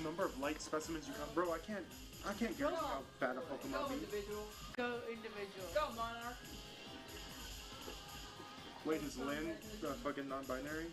number of light specimens you got. Bro, I can't guarantee how bad a Pokemon be. Individual. Go individual. Go Monarch. Wait, is Lynn fucking non-binary?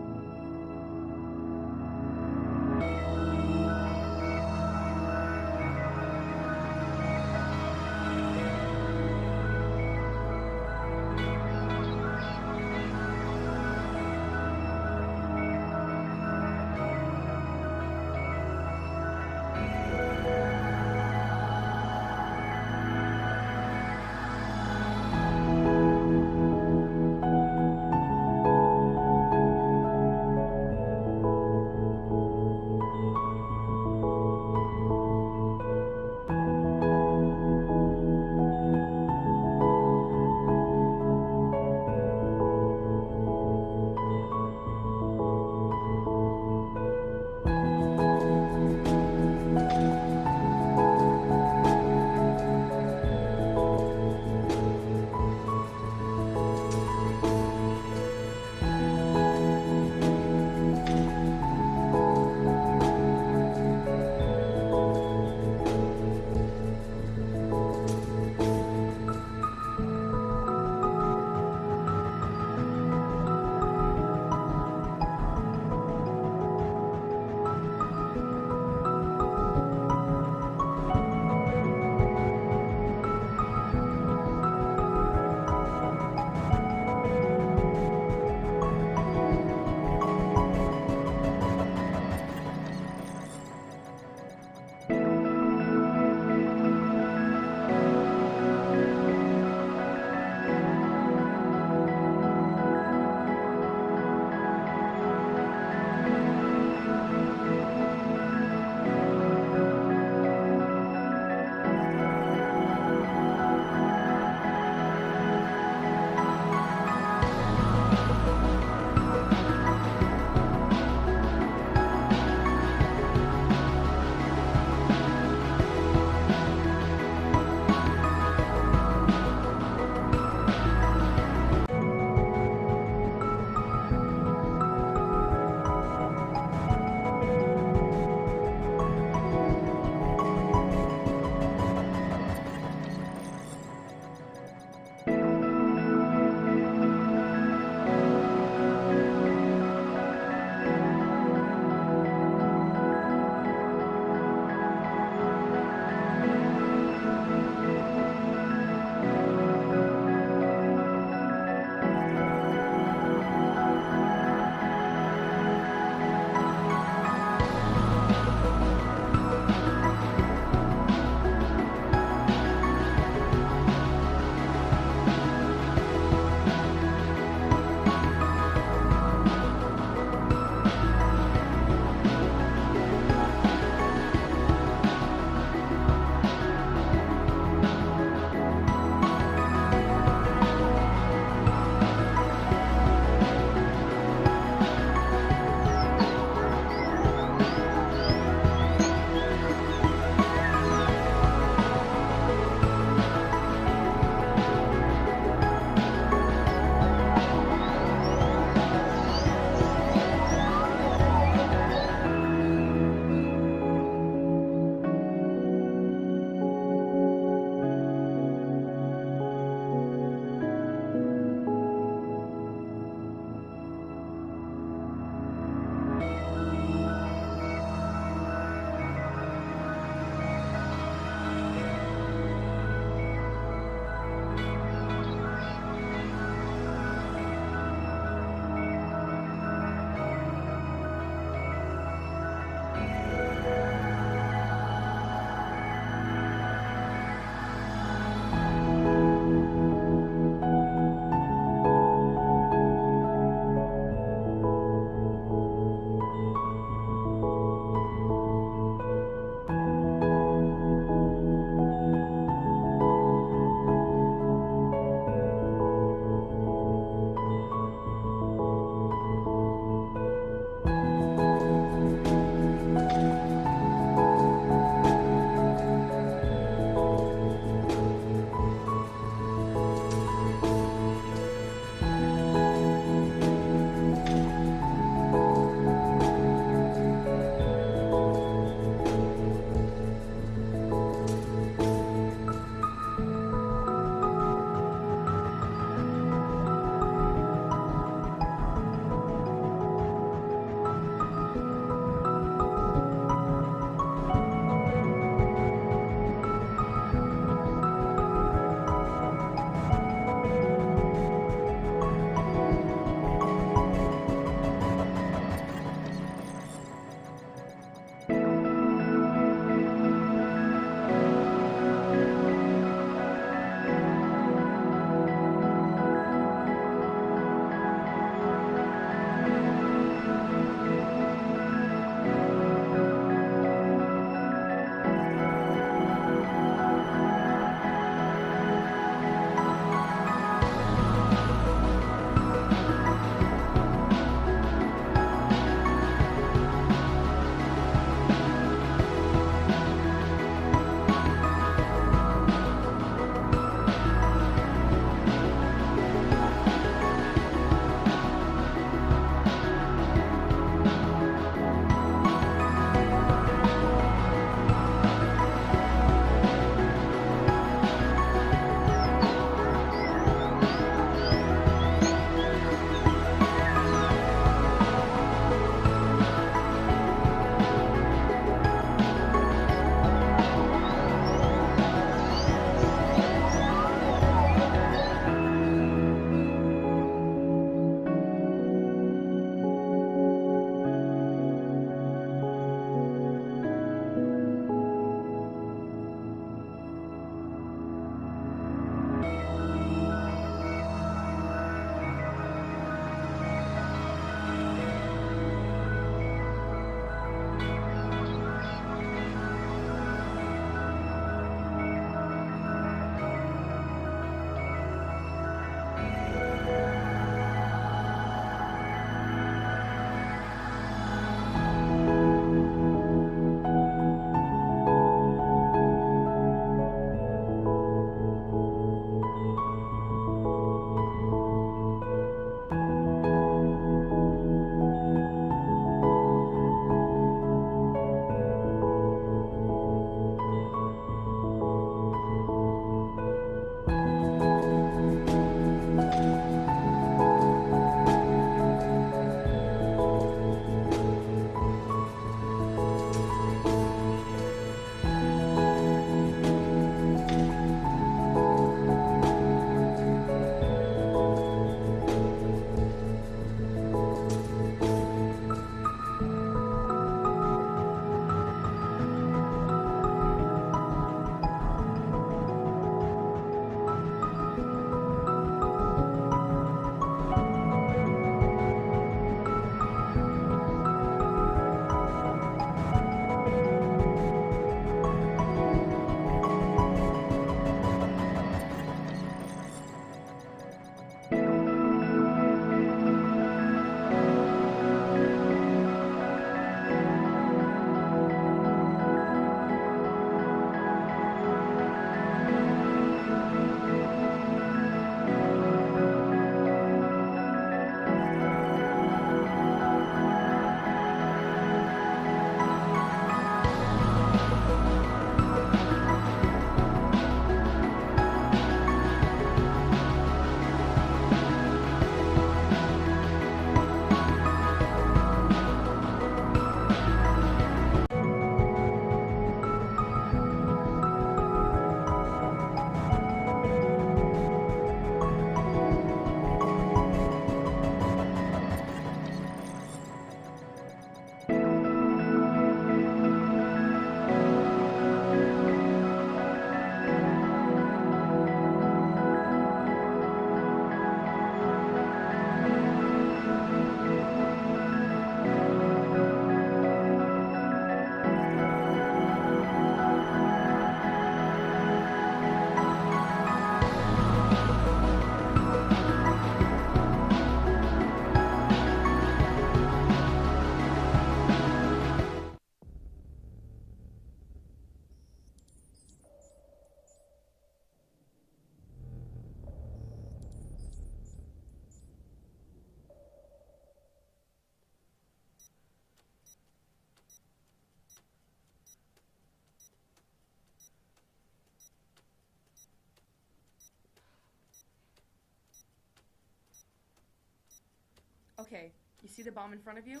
Okay, you see the bomb in front of you?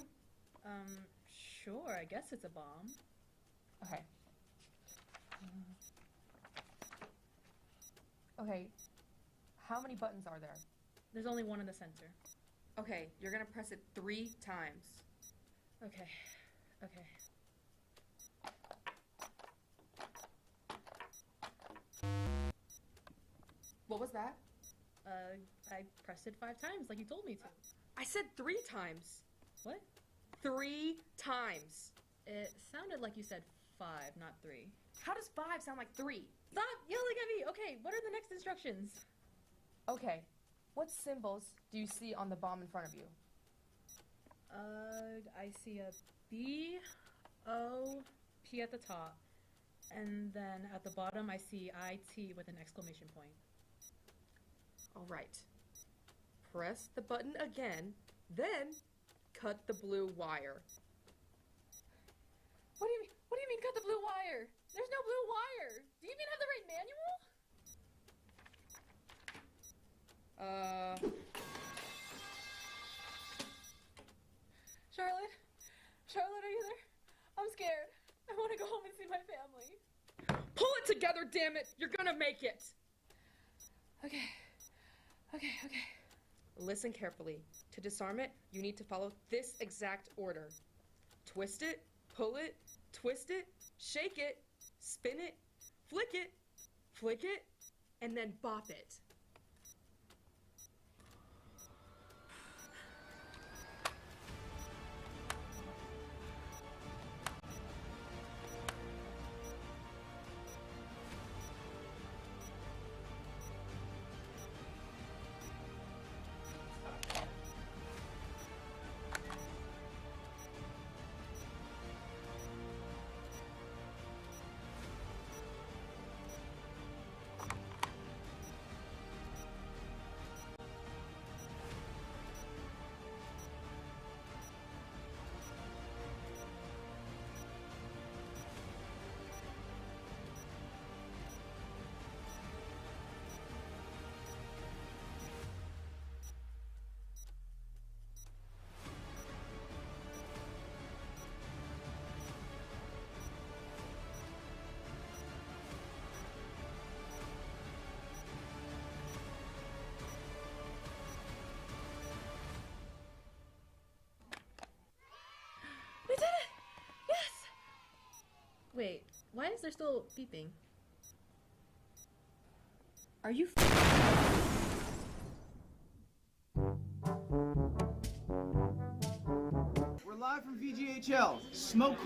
Sure, I guess it's a bomb. Okay. Okay, how many buttons are there? There's only one in the center. Okay, you're gonna press it 3 times. Okay. What was that? I pressed it 5 times like you told me to. I said 3 times. What? 3 times. It sounded like you said 5, not 3. How does 5 sound like 3? Stop yelling at me! Okay, what are the next instructions? Okay, what symbols do you see on the bomb in front of you? I see a B, O, P at the top. And then at the bottom, I see IT with an exclamation point. All right. Press the button again, then cut the blue wire. What do you mean cut the blue wire? There's no blue wire. Do you mean have the right manual? Charlotte, are you there? I'm scared. I want to go home and see my family. Pull it together, damn it! You're gonna make it! Okay. Listen carefully. To disarm it, you need to follow this exact order. Twist it, pull it, twist it, shake it, spin it, flick it, and then bop it. We did it! Yes! Wait, why is there still beeping? Are you We're live from VGHL. Smoke.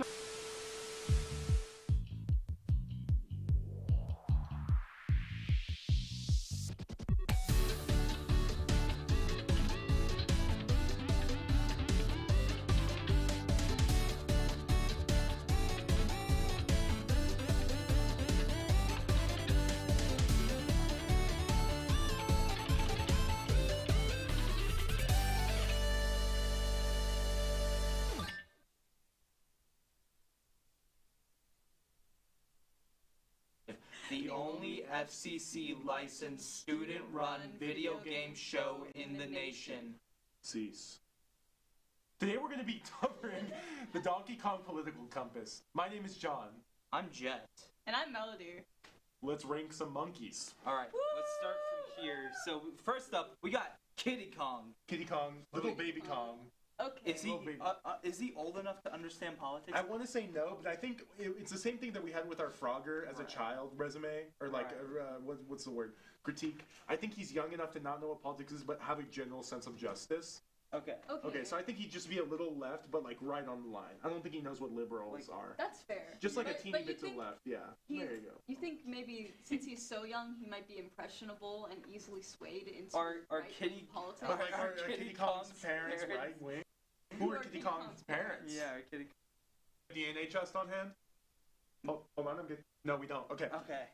The only FCC licensed student-run video game show in the nation. Cease. Today we're going to be covering the Donkey Kong political compass. My name is John. I'm Jet. And I'm Melody. Let's rank some monkeys. Alright, let's start from here. So first up, we got Kitty Kong. Kitty Kong, little baby Kong. Okay. Is he old enough to understand politics? I want to say no, but I think it's the same thing that we had with our Frogger as a child resume, or like, what's the word? Critique. I think he's young enough to not know what politics is, but have a general sense of justice. Okay, so I think he'd just be a little left, but like right on the line. I don't think he knows what liberals are. That's fair. Just like a teeny bit to the left, yeah. There you go. You think maybe since he's so young, he might be impressionable and easily swayed into Our right-wing politics? Are Kitty Kong's parents right wing? Who are Kitty Kong's parents? Yeah, Kitty. DNA test on hand? Oh, hold on, I'm good. No, we don't. Okay. Okay.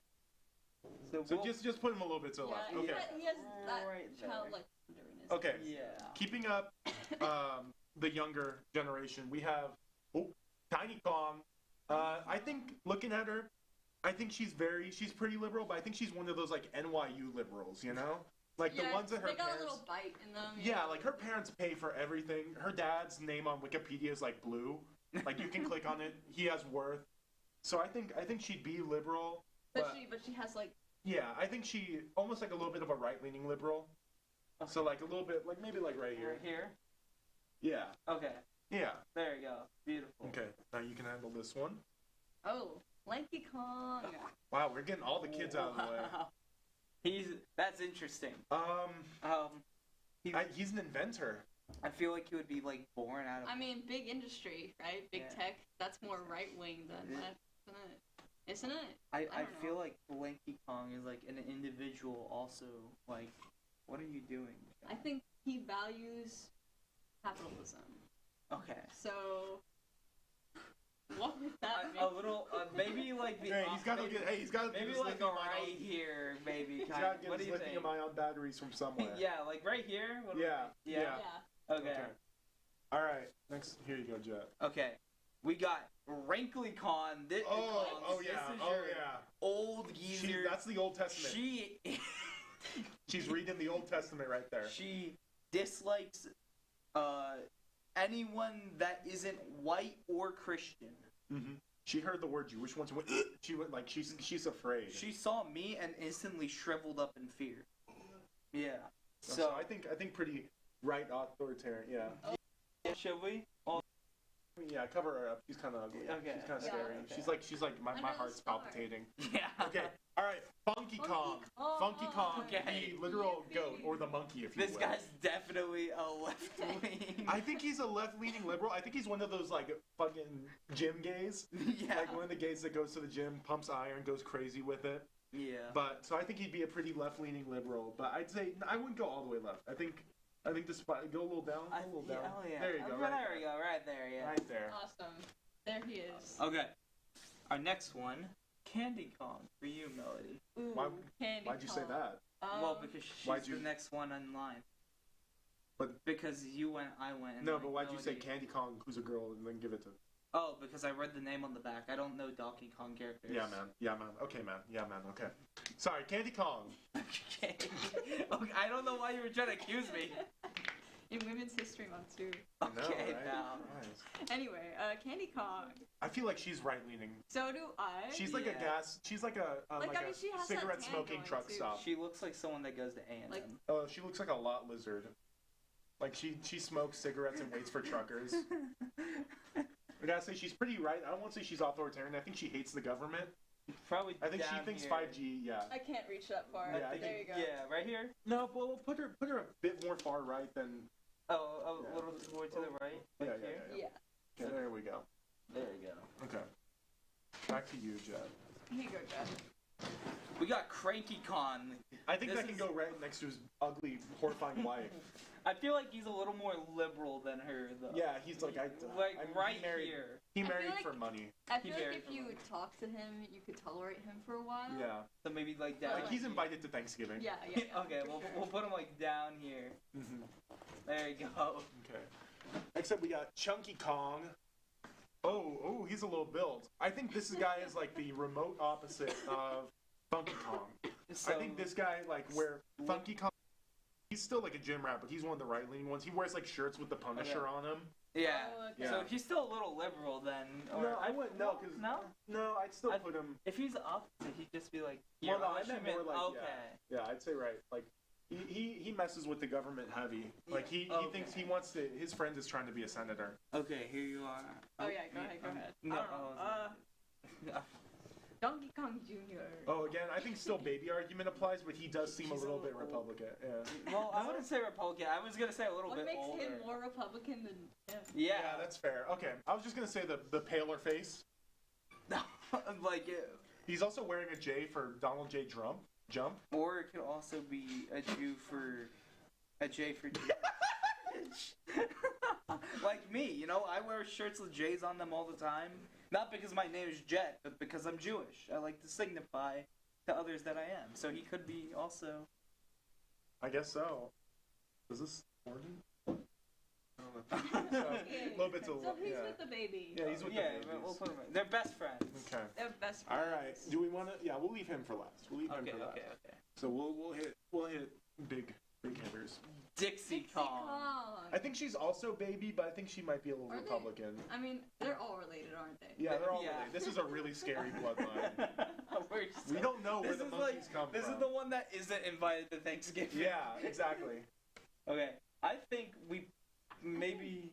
So just put him a little bit to the left. Okay. He has that Right there. childlike wonder in his Okay. Yeah. Keeping up the younger generation, we have Tiny Kong. I think looking at her, I think she's pretty liberal, but I think she's one of those like NYU liberals, you know? Like the Yeah, ones that her they got a parents. little bite in them. Yeah, like her parents pay for everything. Her dad's name on Wikipedia is like blue. Like you can click on it. He has worth. So I think she'd be liberal. But she has like. Yeah, I think she almost like a little bit of a right-leaning liberal. So like a little bit, like maybe like right here. Right here? Yeah. Okay. Yeah. There you go. Beautiful. Okay. Now you can handle this one. Oh, Lanky Kong. Wow, we're getting all the kids out of the way. That's interesting. He's an inventor. I feel like he would be like born out of. I mean, big industry, right? Big Yeah. tech. That's more right wing than left, isn't it? I don't feel know. like Lanky Kong is like an individual also. Like, what are you doing? I think he values capitalism. Okay. So, what would that mean? A little, maybe like the. Hey, he's got to get. Hey, he's got to maybe like a right here, maybe. He's Kind got of. to get What do his you think? lithium-ion batteries from somewhere. Yeah, like right here. What do Yeah. we- Yeah. Okay. All right. Next, here you go, Jet. Okay. We got Wrinkly Con. This, Oh this yeah. is Oh your yeah. old geezer. That's the Old Testament. She's reading the Old Testament right there. She dislikes anyone that isn't white or Christian. Mm-hmm. She heard the word Jewish once and went. She went like she's afraid. She saw me and instantly shriveled up in fear. Yeah. So I think pretty right authoritarian. Yeah. Should we? Yeah, cover her up. She's kind of ugly. Okay. She's kind of Yeah, scary. okay. She's like my Under the heart's star. palpitating. Yeah. Okay. All right. Funky Kong. Funky Kong. Okay. The literal goat or the monkey, if you This will. guy's definitely a left wing. I think he's a left-leaning liberal. I think he's one of those like fucking gym gays. Yeah. Like one of the gays that goes to the gym, pumps iron, goes crazy with it. Yeah. But so I think he'd be a pretty left-leaning liberal. But I'd say I wouldn't go all the way left. I think despite go a little down, a little down. Oh yeah. There you go. There we go. Right there. Yeah. Right there. Awesome. There he is. Okay. Our next one, Candy Kong, for you, Melody. Ooh, Why- Candy Why'd you say Kong. that? Well, because why'd she's you- the next one in line. But Because you went, I went. And no, like, but why'd you say Melody- Candy Kong, who's a girl, and then give it to? Oh, because I read the name on the back. I don't know Donkey Kong characters. Yeah, man. Yeah, man. Okay, man. Yeah, man. Okay. Sorry, Candy Kong. Okay. Okay. I don't know why you were trying to accuse me. In Women's History Month too. I know, Okay, right? now. Nice. Anyway, Candy Kong. I feel like she's right-leaning. So do I. She's like Yeah. a gas. She's like a Like, I mean, she has that cigarette tan smoking going, truck too. stop. She looks like someone that goes to A&M. Like- She looks like a lot lizard. Like she smokes cigarettes and waits for truckers. I gotta say she's pretty right. I don't want to say she's authoritarian. I think she hates the government. Probably. I think she down thinks here. 5G. Yeah. I can't reach that far. Yeah, I there you go. Yeah, right here. No, but we'll put her a bit more far right than. Oh, a Yeah. little more to the right. Yeah, Like yeah, here. Yeah. Okay, there we go. There you go. Okay. Back to you, Jed. Here you go, Jeff. We got Cranky Con. I think This that can is- go right next to his ugly, horrifying wife. I feel like he's a little more liberal than her, though. Yeah, he's like Like I mean, right he married, here. He I feel married like- for money. I He feel like very if you familiar. talk to him, you could tolerate him for a while. Yeah. So maybe like down. Like he's invited to Thanksgiving. Yeah, yeah. yeah, Okay, for we'll sure. we'll put him like down here. Mm-hmm. There you go. Okay. Next up, we got Chunky Kong. Oh, he's a little built. I think this guy is like the remote opposite of Funky Kong. So, I think this guy, like, where Funky Kong, he's still like a gym rat, but he's one of the right-leaning ones. He wears like shirts with the Punisher on him. Yeah. Oh, okay. Yeah. So he's still a little liberal then. Or No, I wouldn't. No, because no. I'd still I'd- put him. If he's opposite, he'd just be like. Well, no, I I'll meant shoot more him. like Okay. Yeah, I'd say right. Like he messes with the government heavy. Like he Okay. thinks he wants to. His friend is trying to be a senator. Okay, here you are. Oh yeah, go ahead, go ahead. No, I don't know. Donkey Kong Jr. Oh, again, I think still baby argument applies, but he does seem a He's a little bit little- Republican. Yeah. well, I wouldn't say Republican. I was gonna say a little What bit makes older. him more Republican than him? Yeah, Yeah, that's fair. Okay, I was just gonna say the paler face. like, He's also wearing a J for Donald J. Jump. or it could also be a Jew for a J for Jew. Like me, you know, I wear shirts with J's on them all the time. Not because my name is Jet, but because I'm Jewish. I like to signify to others that I am. So he could be also. I guess so. Is this important? I don't know. A little bit to So he's yeah. with the baby. Yeah, he's with Yeah, the we'll babies. put him in. They're best friends. Okay. They're best All friends. right. Do we want to? Yeah, we'll leave him for last. We'll leave him Okay, for last. okay. So we'll hit big hitters. Dixie Kong. I think she's also baby, but I think she might be a little Are they? Republican. I mean, they're all related, aren't they? Yeah, they're all Yeah. related. This is a really scary bloodline. We're We so- don't know where This the is monkeys come This from. is the one that isn't invited to Thanksgiving. Yeah, exactly. Okay, I think we maybe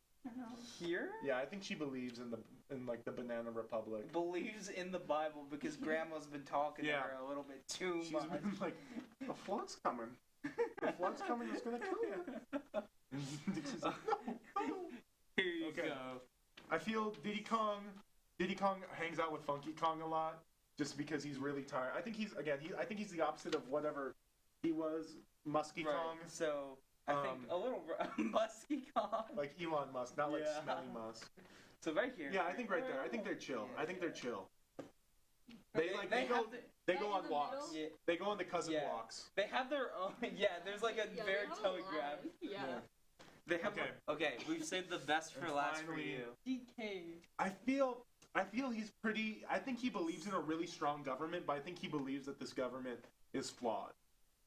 here Yeah, I think she believes in like the Banana Republic. believes in the Bible because Grandma's been talking to Yeah. her a little bit too She's much. been like, the flood's coming. The flood's coming. It's gonna kill you. And Dixie's like, no. Here you Okay. go. I feel Diddy Kong hangs out with Funky Kong a lot just because he's really tired. I think he's the opposite of whatever he was, Musky Right. Kong, So I think Um, a little musky Kong. like Elon Musk, not like Yeah. Smelly Musk. So right here. Yeah, I think right there. I think they're chill. Yeah, I think they're yeah. chill. They They go have the- they go Right on in the walks. middle? Yeah. They go on the cousin Yeah. walks. They have their own. Yeah, there's like a Yeah, very they have a telegraph. line. Yeah. They have. Okay. Okay, we've saved the best for And last for finally- you. DK. I feel he's pretty. I think he believes in a really strong government, but I think he believes that this government is flawed.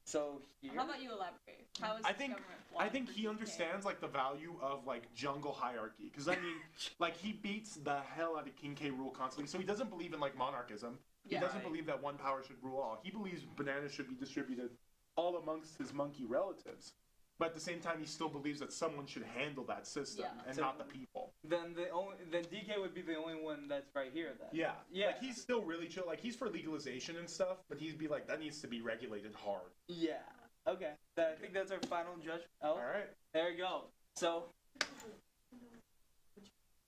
So here. How about you elaborate? How is I this think- government I flawed think for he DK? understands like the value of like jungle hierarchy, because I mean, like he beats the hell out of King K. Rool constantly. So he doesn't believe in like monarchism. He Yeah. doesn't Right. believe that one power should rule all. He believes bananas should be distributed all amongst his monkey relatives. But at the same time, he still believes that someone should handle that system Yeah. and So- not the people. Then DK would be the only one that's right here then. Yeah, Yeah. Like he's still really chill. Like he's for legalization and stuff, but he'd be like, that needs to be regulated hard. Yeah. Okay. I think that's our final judgment. Oh, All right. there we go. So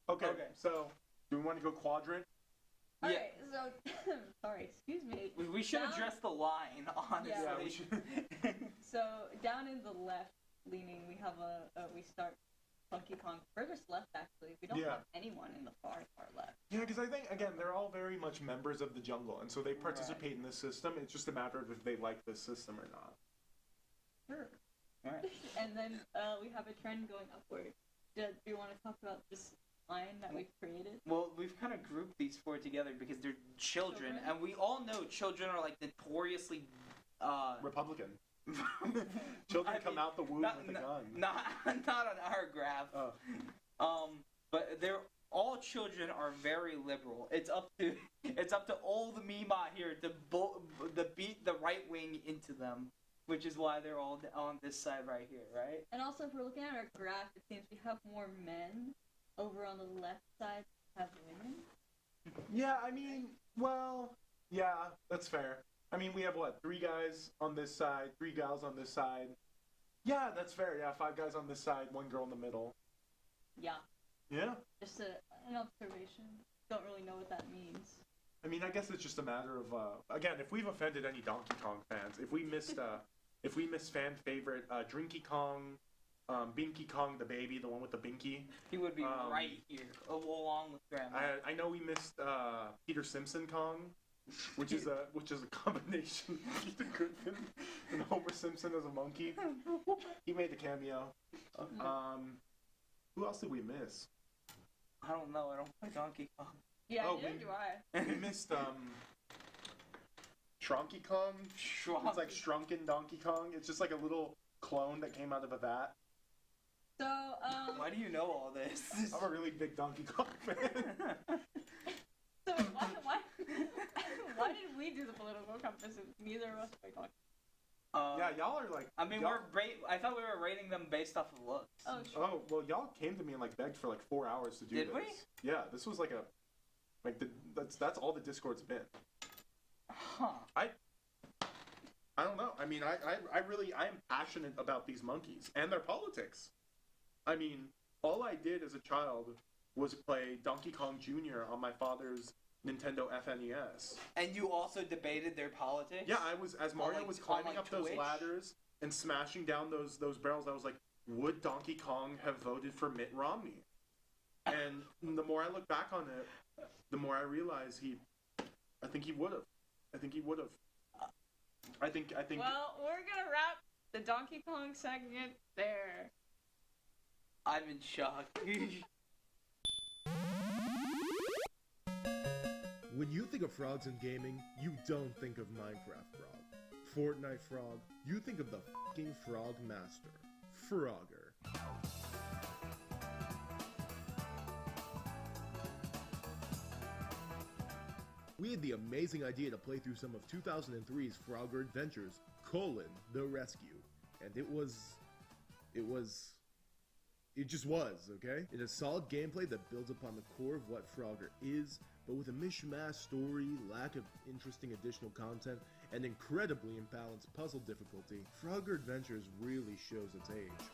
Okay. Okay. So, do we want to go quadrant? Yeah. Alright, so sorry, excuse me. we should Down- address the line, honestly. Yeah, we should. So down in the left leaning, we have we start Funky Kong. Furthest left, actually. We don't Yeah. have anyone in the far left. Yeah, because I think again they're all very much members of the jungle, and so they participate in this system. It's just a matter of if they like this system or not. Sure. Alright. And then we have a trend going upward. Do you want to talk about this line that we've created? Well, we've kind of grouped these four together because they're children, Children? and we all know children are like notoriously. Republican. Children I come mean, out the womb with a gun. Not on our graph. Oh. But they're all children are very liberal. It's up to old Mima here to beat the right wing into them, which is why they're all on this side right here, right? And also, if we're looking at our graph, it seems we have more men over on the left side have women. Yeah, I mean, well, yeah, that's fair. I mean, we have what, 3 guys on this side, 3 gals on this side. Yeah, that's fair. Yeah, 5 guys on this side, 1 girl in the middle. Yeah, Yeah. just an observation. Don't really know what that means. I mean, I guess it's just a matter of again, if we've offended any Donkey Kong fans, if we missed fan favorite Drinky Kong, Binky Kong the baby, the one with the binky. He would be right here, along with Grandma. I know we missed Peter Simpson Kong, which is a combination of Peter Griffin and Homer Simpson as a monkey. He made the cameo. Who else did we miss? I don't know. I don't play Donkey Kong. Yeah, Oh, neither we- do I. We missed Shrunky Kong. It's like Shrunken Donkey Kong. It's just like a little clone that came out of a vat. So, Why do you know all this? I'm a really big Donkey Kong fan. so why did we do the political compass if neither of us play Donkey? Yeah, y'all are like. I mean, y'all- I thought we were rating them based off of looks. Oh, sure. Oh well, y'all came to me and like begged for like 4 hours to do Did this. we? Yeah, this was like that's all the Discord's been. Huh. I don't know. I mean, I am passionate about these monkeys and their politics. I mean, all I did as a child was play Donkey Kong Jr. on my father's Nintendo FNES. And you also debated their politics? Yeah, I was as Mario like- was on, climbing like, up those Twitch? ladders and smashing down those barrels. I was like, would Donkey Kong have voted for Mitt Romney? And the more I look back on it, the more I realize I think he would have. I think he would have. I think. Well, we're gonna wrap the Donkey Kong segment there. I'm in shock. When you think of frogs in gaming, you don't think of Minecraft Frog. Fortnite frog, you think of the fucking frog master, Frogger. We had the amazing idea to play through some of 2003's Frogger Adventures, The Rescue. And it just was, okay? It is solid gameplay that builds upon the core of what Frogger is, but with a mishmash story, lack of interesting additional content, and incredibly imbalanced puzzle difficulty, Frogger Adventures really shows its age.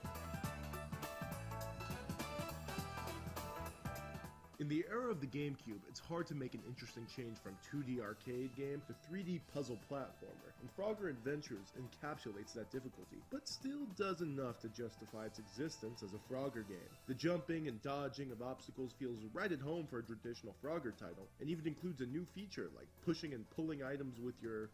In the era of the GameCube, it's hard to make an interesting change from 2D arcade game to 3D puzzle platformer, and Frogger Adventures encapsulates that difficulty, but still does enough to justify its existence as a Frogger game. The jumping and dodging of obstacles feels right at home for a traditional Frogger title, and even includes a new feature like pushing and pulling items with your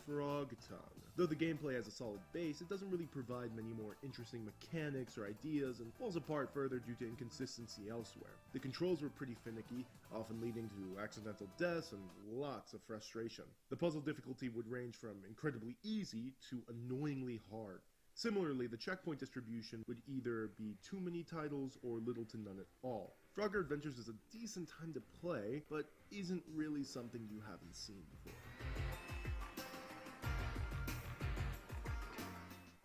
frog tongue. Though the gameplay has a solid base, it doesn't really provide many more interesting mechanics or ideas and falls apart further due to inconsistency elsewhere. The controls were pretty finicky, often leading to accidental deaths and lots of frustration. The puzzle difficulty would range from incredibly easy to annoyingly hard. Similarly, the checkpoint distribution would either be too many titles or little to none at all. Frogger Adventures is a decent time to play, but isn't really something you haven't seen before.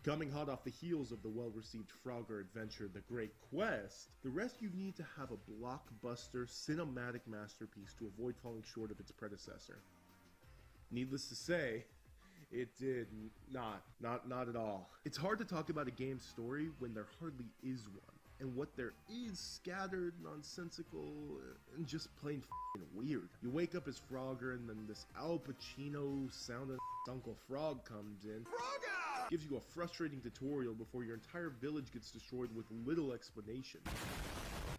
Coming hot off the heels of the well-received Frogger adventure, The Great Quest, the rescue need to have a blockbuster cinematic masterpiece to avoid falling short of its predecessor. Needless to say, it did not at all. It's hard to talk about a game's story when there hardly is one, and what there is scattered, nonsensical, and just plain f***ing weird. You wake up as Frogger and then this Al Pacino sounding Uncle Frog comes in. Frogger! Gives you a frustrating tutorial before your entire village gets destroyed with little explanation.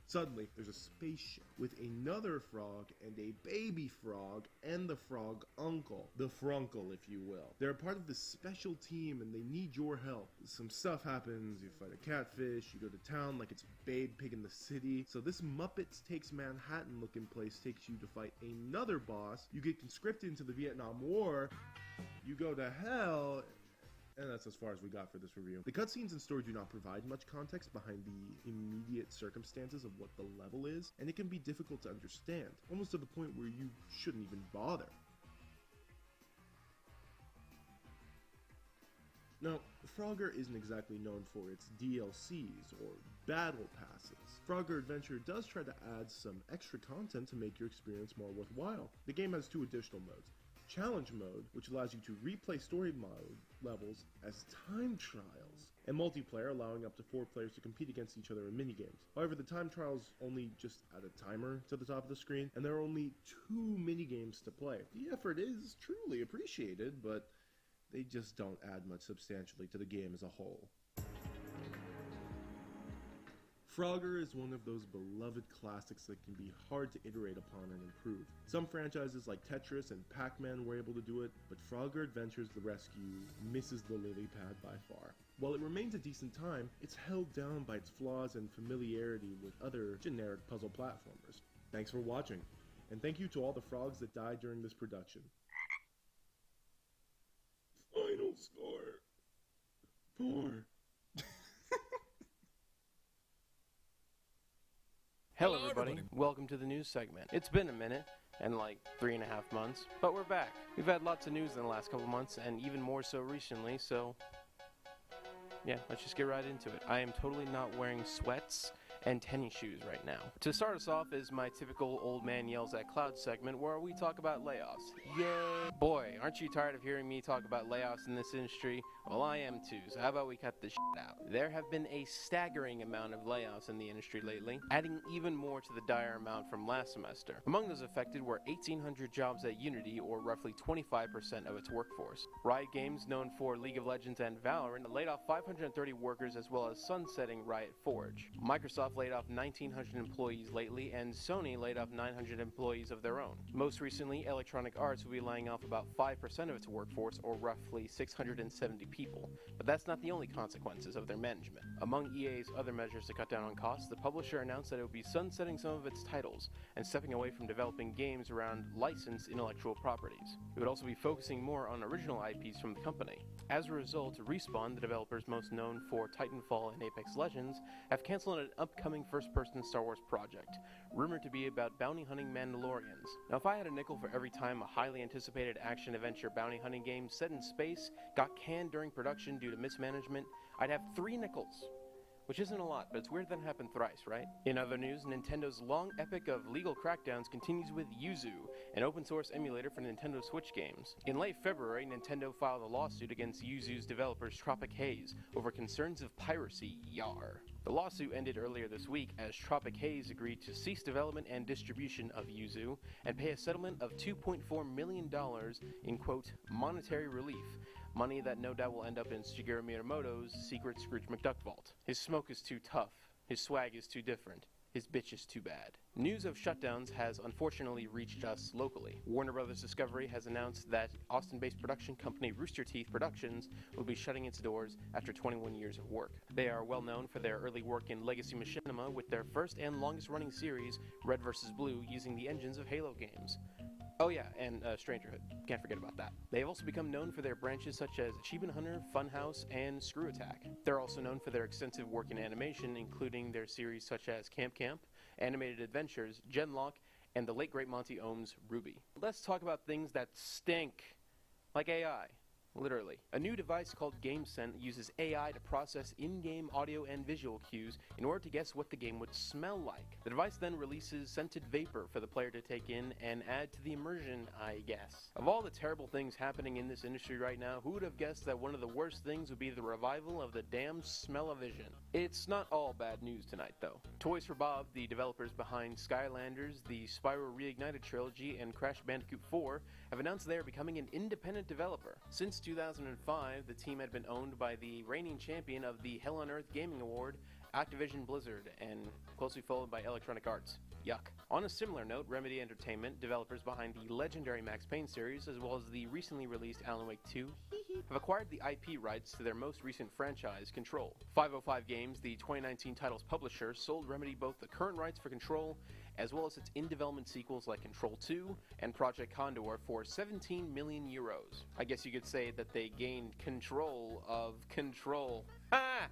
Suddenly, there's a spaceship with another frog and a baby frog and the frog uncle. The Frunkle, if you will. They're a part of this special team and they need your help. Some stuff happens, you fight a catfish, you go to town like it's Babe Pig in the City. So this Muppets Takes Manhattan looking place takes you to fight another boss. You get conscripted into the Vietnam War. You go to hell. And that's as far as we got for this review. The cutscenes and story do not provide much context behind the immediate circumstances of what the level is, and it can be difficult to understand, almost to the point where you shouldn't even bother. Now, Frogger isn't exactly known for its DLCs or battle passes. Frogger Adventure does try to add some extra content to make your experience more worthwhile. The game has two additional modes. Challenge mode, which allows you to replay story mode levels as time trials, and multiplayer, allowing up to 4 players to compete against each other in minigames. However, the time trials only just add a timer to the top of the screen, and there are only 2 minigames to play. The effort is truly appreciated, but they just don't add much substantially to the game as a whole. Frogger is one of those beloved classics that can be hard to iterate upon and improve. Some franchises like Tetris and Pac-Man were able to do it, but Frogger Adventures The Rescue misses the lily pad by far. While it remains a decent time, it's held down by its flaws and familiarity with other generic puzzle platformers. Thanks for watching, and thank you to all the frogs that died during this production. Final score. 4. Hello everybody, welcome to the news segment. It's been a minute, and like 3.5 months, but we're back. We've had lots of news in the last couple months, and even more so recently, so yeah, let's just get right into it. I am totally not wearing sweats and tennis shoes right now. To start us off is my typical old man yells at cloud segment where we talk about layoffs. Yay! Boy, aren't you tired of hearing me talk about layoffs in this industry? Well, I am too, so how about we cut this shit out? There have been a staggering amount of layoffs in the industry lately, adding even more to the dire amount from last semester. Among those affected were 1,800 jobs at Unity, or roughly 25% of its workforce. Riot Games, known for League of Legends and Valorant, laid off 530 workers as well as sunsetting Riot Forge. Microsoft have laid off 1,900 employees lately, and Sony laid off 900 employees of their own. Most recently, Electronic Arts will be laying off about 5% of its workforce, or roughly 670 people. But that's not the only consequences of their management. Among EA's other measures to cut down on costs, the publisher announced that it would be sunsetting some of its titles and stepping away from developing games around licensed intellectual properties. It would also be focusing more on original IPs from the company. As a result, Respawn, the developers most known for Titanfall and Apex Legends, have canceled an upcoming first-person Star Wars project, rumored to be about bounty hunting Mandalorians. Now, if I had a nickel for every time a highly anticipated action-adventure bounty hunting game set in space got canned during production due to mismanagement, I'd have 3 nickels. Which isn't a lot, but it's weird that it happened thrice, right? In other news, Nintendo's long epic of legal crackdowns continues with Yuzu, an open-source emulator for Nintendo Switch games. In late February, Nintendo filed a lawsuit against Yuzu's developers Tropic Haze over concerns of piracy, yar. The lawsuit ended earlier this week as Tropic Haze agreed to cease development and distribution of Yuzu and pay a settlement of $2.4 million in, quote, monetary relief, money that no doubt will end up in Shigeru Miyamoto's secret Scrooge McDuck vault. His smoke is too tough, his swag is too different, his bitch is too bad. News of shutdowns has unfortunately reached us locally. Warner Bros. Discovery has announced that Austin-based production company Rooster Teeth Productions will be shutting its doors after 21 years of work. They are well known for their early work in legacy machinima with their first and longest-running series, Red vs. Blue, using the engines of Halo games. Oh yeah, and Strangerhood. Can't forget about that. They have also become known for their branches such as Achievement Hunter, Funhouse, and Screw Attack. They're also known for their extensive work in animation, including their series such as Camp Camp, Animated Adventures, Genlock, and the late great Monty Ohm's Ruby. Let's talk about things that stink. Like AI. Literally. A new device called GameScent uses AI to process in-game audio and visual cues in order to guess what the game would smell like. The device then releases scented vapor for the player to take in and add to the immersion, I guess. Of all the terrible things happening in this industry right now, who would have guessed that one of the worst things would be the revival of the damn smell-o-vision? It's not all bad news tonight, though. Toys for Bob, the developers behind Skylanders, the Spyro Reignited trilogy, and Crash Bandicoot 4, have announced they are becoming an independent developer. Since 2005, the team had been owned by the reigning champion of the Hell on Earth Gaming Award, Activision Blizzard, and closely followed by Electronic Arts. Yuck. On a similar note, Remedy Entertainment, developers behind the legendary Max Payne series, as well as the recently released Alan Wake 2, have acquired the IP rights to their most recent franchise, Control. 505 Games, the 2019 title's publisher, sold Remedy both the current rights for Control, as well as its in-development sequels like Control 2 and Project Condor for 17 million euros. I guess you could say that they gained control of Control. Ha!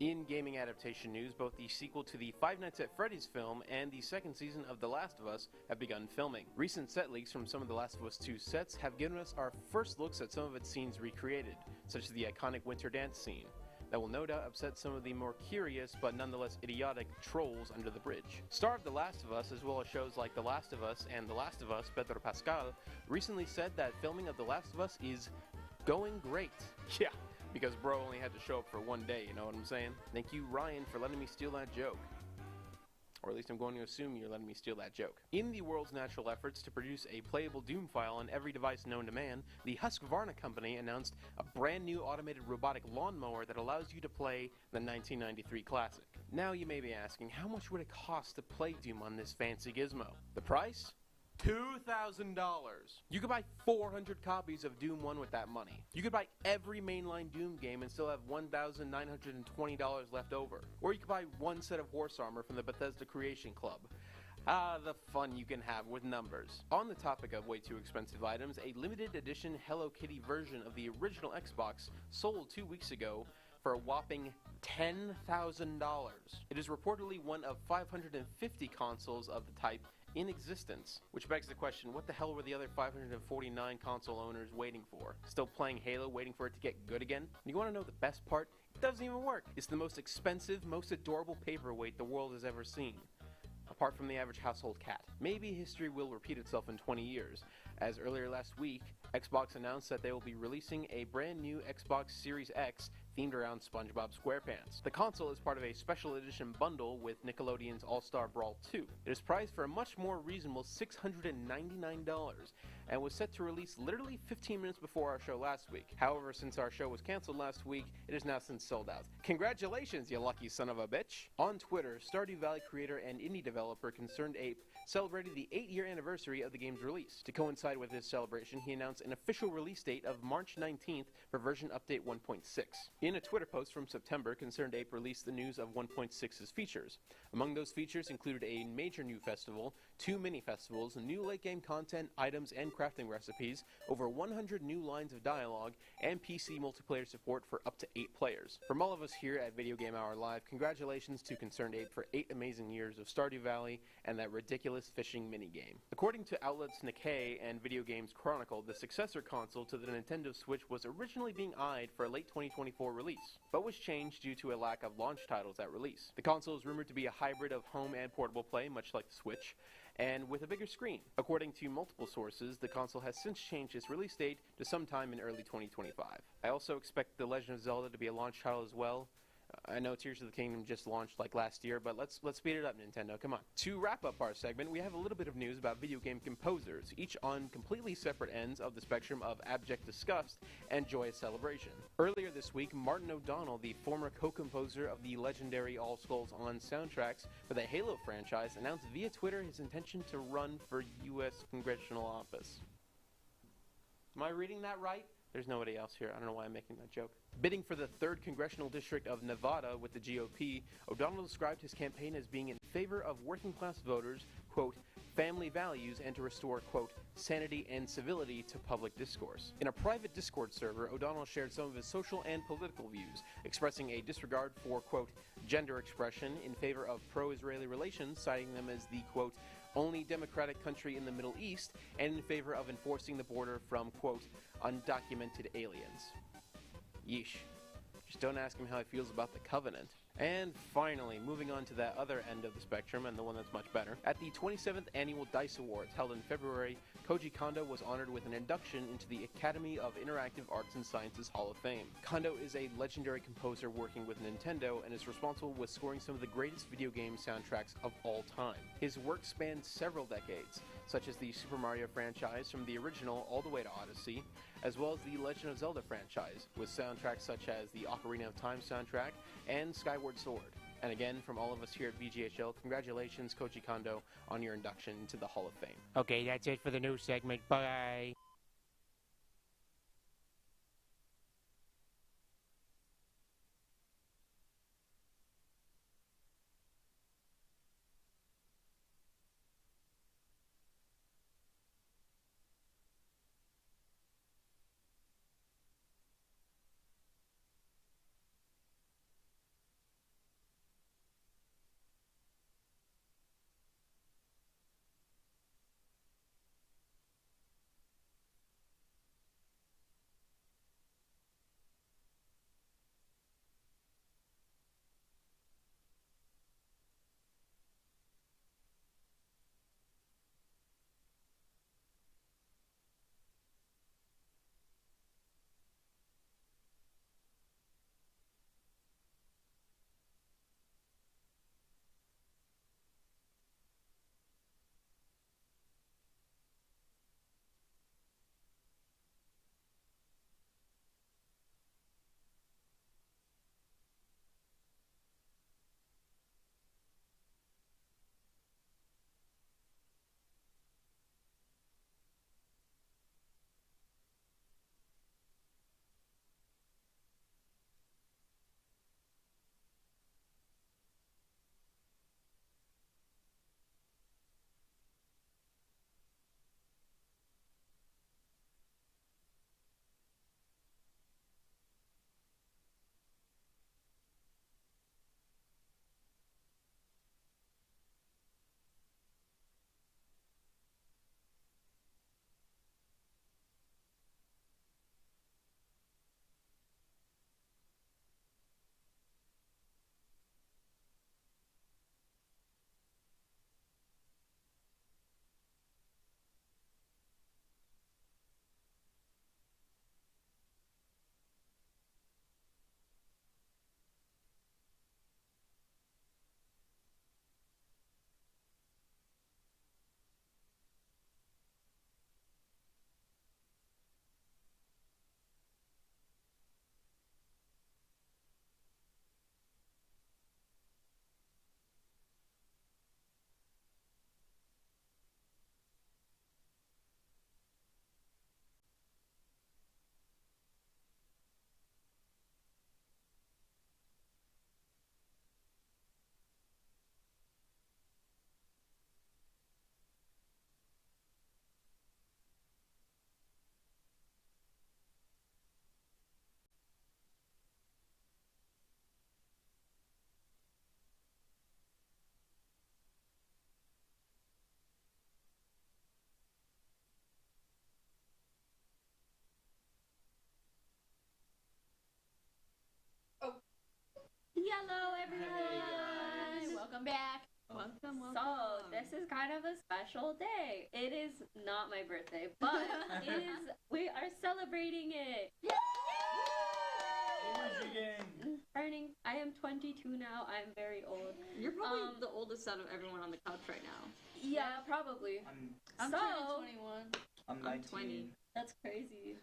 In gaming adaptation news, both the sequel to the Five Nights at Freddy's film and the second season of The Last of Us have begun filming. Recent set leaks from some of The Last of Us 2 sets have given us our first looks at some of its scenes recreated, such as the iconic winter dance scene. That will no doubt upset some of the more curious but nonetheless idiotic trolls under the bridge. Star of The Last of Us, as well as shows like The Last of Us and The Last of Us, Pedro Pascal, recently said that filming of The Last of Us is going great. Yeah, because bro only had to show up for one day, you know what I'm saying? Thank you, Ryan, for letting me steal that joke. Or at least I'm going to assume you're letting me steal that joke. In the world's natural efforts to produce a playable Doom file on every device known to man, the Husqvarna company announced a brand new automated robotic lawnmower that allows you to play the 1993 classic. Now you may be asking, how much would it cost to play Doom on this fancy gizmo? The price? $2,000. You could buy 400 copies of Doom 1 with that money. You could buy every mainline Doom game and still have $1,920 left over. Or you could buy one set of horse armor from the Bethesda Creation Club. Ah, the fun you can have with numbers. On the topic of way too expensive items, a limited edition Hello Kitty version of the original Xbox sold 2 weeks ago for a whopping $10,000. It is reportedly one of 550 consoles of the type in existence, which begs the question, what the hell were the other 549 console owners waiting for? Still playing Halo, waiting for it to get good again? And you want to know the best part? It doesn't even work. It's the most expensive, most adorable paperweight the world has ever seen, apart from the average household cat. Maybe history will repeat itself in 20 years, as earlier last week, Xbox announced that they will be releasing a brand new Xbox Series X themed around SpongeBob SquarePants. The console is part of a special edition bundle with Nickelodeon's All-Star Brawl 2. It is priced for a much more reasonable $699 and was set to release literally 15 minutes before our show last week. However, since our show was canceled last week, it is now since sold out. Congratulations, you lucky son of a bitch! On Twitter, Stardew Valley creator and indie developer Concerned Ape celebrated the 8-year anniversary of the game's release. To coincide with this celebration, he announced an official release date of March 19th for version update 1.6. In a Twitter post from September, Concerned Ape released the news of 1.6's features. Among those features included a major new festival, 2 mini-festivals, new late-game content, items, and crafting recipes, over 100 new lines of dialogue, and PC multiplayer support for up to 8 players. From all of us here at Video Game Hour Live, congratulations to Concerned Ape for 8 amazing years of Stardew Valley and that ridiculous fishing minigame. According to outlets Nikkei and Video Games Chronicle, the successor console to the Nintendo Switch was originally being eyed for a late 2024 release, but was changed due to a lack of launch titles at release. The console is rumored to be a hybrid of home and portable play, much like the Switch, and with a bigger screen. According to multiple sources, the console has since changed its release date to sometime in early 2025. I also expect The Legend of Zelda to be a launch title as well. I know Tears of the Kingdom just launched like last year, but let's speed it up, Nintendo. Come on. To wrap up our segment, we have a little bit of news about video game composers, each on completely separate ends of the spectrum of abject disgust and joyous celebration. Earlier this week, Martin O'Donnell, the former co-composer of the legendary All Skulls On soundtracks for the Halo franchise, announced via Twitter his intention to run for U.S. congressional office. Am I reading that right? There's nobody else here. I don't know why I'm making that joke. Bidding for the 3rd Congressional District of Nevada with the GOP, O'Donnell described his campaign as being in favor of working-class voters, quote, family values, and to restore, quote, sanity and civility to public discourse. In a private Discord server, O'Donnell shared some of his social and political views, expressing a disregard for, quote, gender expression in favor of pro-Israeli relations, citing them as the, quote, only democratic country in the Middle East, and in favor of enforcing the border from, quote, undocumented aliens. Yeesh. Just don't ask him how he feels about the Covenant. And finally, moving on to that other end of the spectrum, and the one that's much better. At the 27th Annual DICE Awards held in February, Koji Kondo was honored with an induction into the Academy of Interactive Arts and Sciences Hall of Fame. Kondo is a legendary composer working with Nintendo and is responsible with scoring some of the greatest video game soundtracks of all time. His work spans several decades, such as the Super Mario franchise from the original all the way to Odyssey, as well as the Legend of Zelda franchise, with soundtracks such as the Ocarina of Time soundtrack and Skyward Sword. And again, from all of us here at VGHL, congratulations, Koji Kondo, on your induction into the Hall of Fame. Okay, that's it for the news segment. Bye. Hello, everyone. Welcome back. Welcome. So, this is kind of a special day. It is not my birthday, but we are celebrating it. I am 22 now. I'm very old. You're probably the oldest out of everyone on the couch right now. Yeah, probably. I'm turning 21. I'm 19. 20. That's crazy.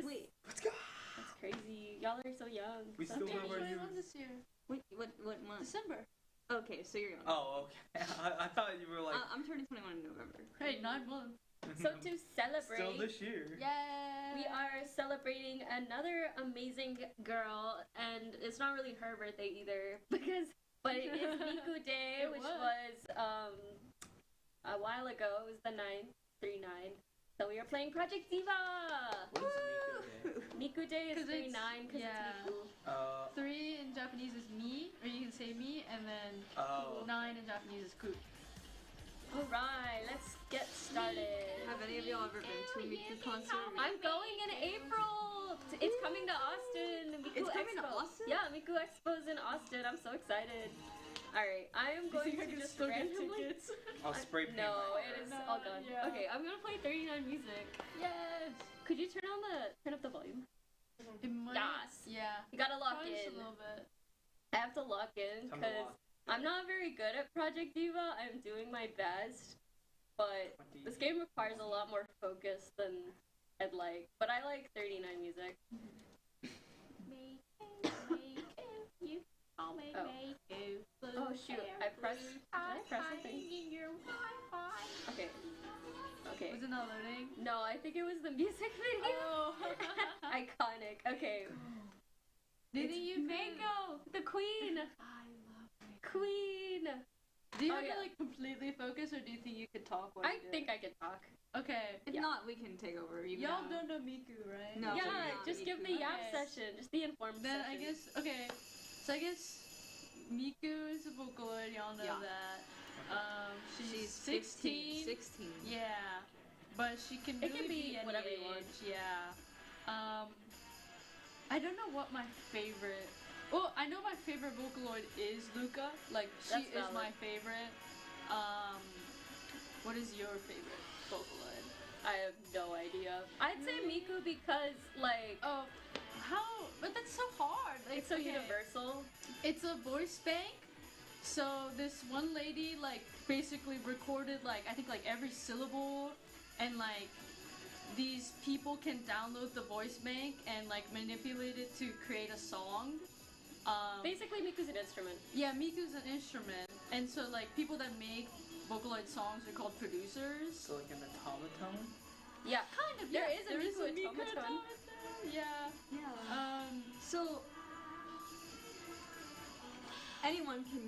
Wait. Let's go. That's crazy. Y'all are so young. We still have our youth. this year. Wait, what month? December. Okay, so you're young. Oh, okay. I thought you were like. I'm turning 21 in November. Hey, 9 months. So to celebrate, Still this year. Yeah. we are celebrating another amazing girl, and it's not really her birthday either, but it is Miku Day, which was a while ago. It was the 9th, 3-9. So we are playing Project Diva. What is Miku Day is 3-9 because yeah. it's Miku. 3 in Japanese is me, or you can say me, and then 9 in Japanese is ku. Alright, let's get started. Have any of y'all ever been to a Miku concert? I'm going in April. It's coming to Austin. Miku It's coming to Expo. Austin? Yeah, Miku Expo's in Austin. I'm so excited. Alright, I am going to just randomly... I'll spray paint. No, it is all done. Yeah. Okay, I'm gonna play 39 music. Yes. Could you turn up the volume? It might, Yes. Yeah. You gotta lock Probably in. just a little bit. I have to lock in Time to because lock. I'm not very good at Project Diva. I'm doing my best, but this game requires a lot more focus than I'd like. But I like 39 music. Oh shoot! I pressed. Did I press something? Okay. Okay. Was it not loading? No, I think it was the music video. Oh. Iconic. Okay. Didn't you Mako, the queen. I love it. Queen. Do you Oh, have yeah. to like completely focus, or do you think you could talk while I you do think it? I can talk. Okay. If not, we can take over. Y'all don't know Miku, right? No. Yeah, not just give Miku. the yap Okay. session. Just the informed Then session. I guess So I guess Miku is a Vocaloid. Y'all know Yeah. that. She's 16. 16. 16. Yeah, but she can It really can be any whatever you want. age, Yeah. I don't know what my favorite. Well, I know my favorite Vocaloid is Luca. Like she That's is my valid. favorite. What is your favorite Vocaloid? I have no idea. I'd say Miku because like Oh, how? But that's so hard. Like, it's so okay, universal. It's a voice bank. So this one lady like basically recorded like I think like every syllable, and like these people can download the voice bank and like manipulate it to create a song. Basically, Miku's an instrument. Yeah, Miku's an instrument, and so like people that make Vocaloid songs are called producers. So like an automaton. Yeah, Kind of. There yeah. is a Miku automaton. Yeah. Yeah. So anyone can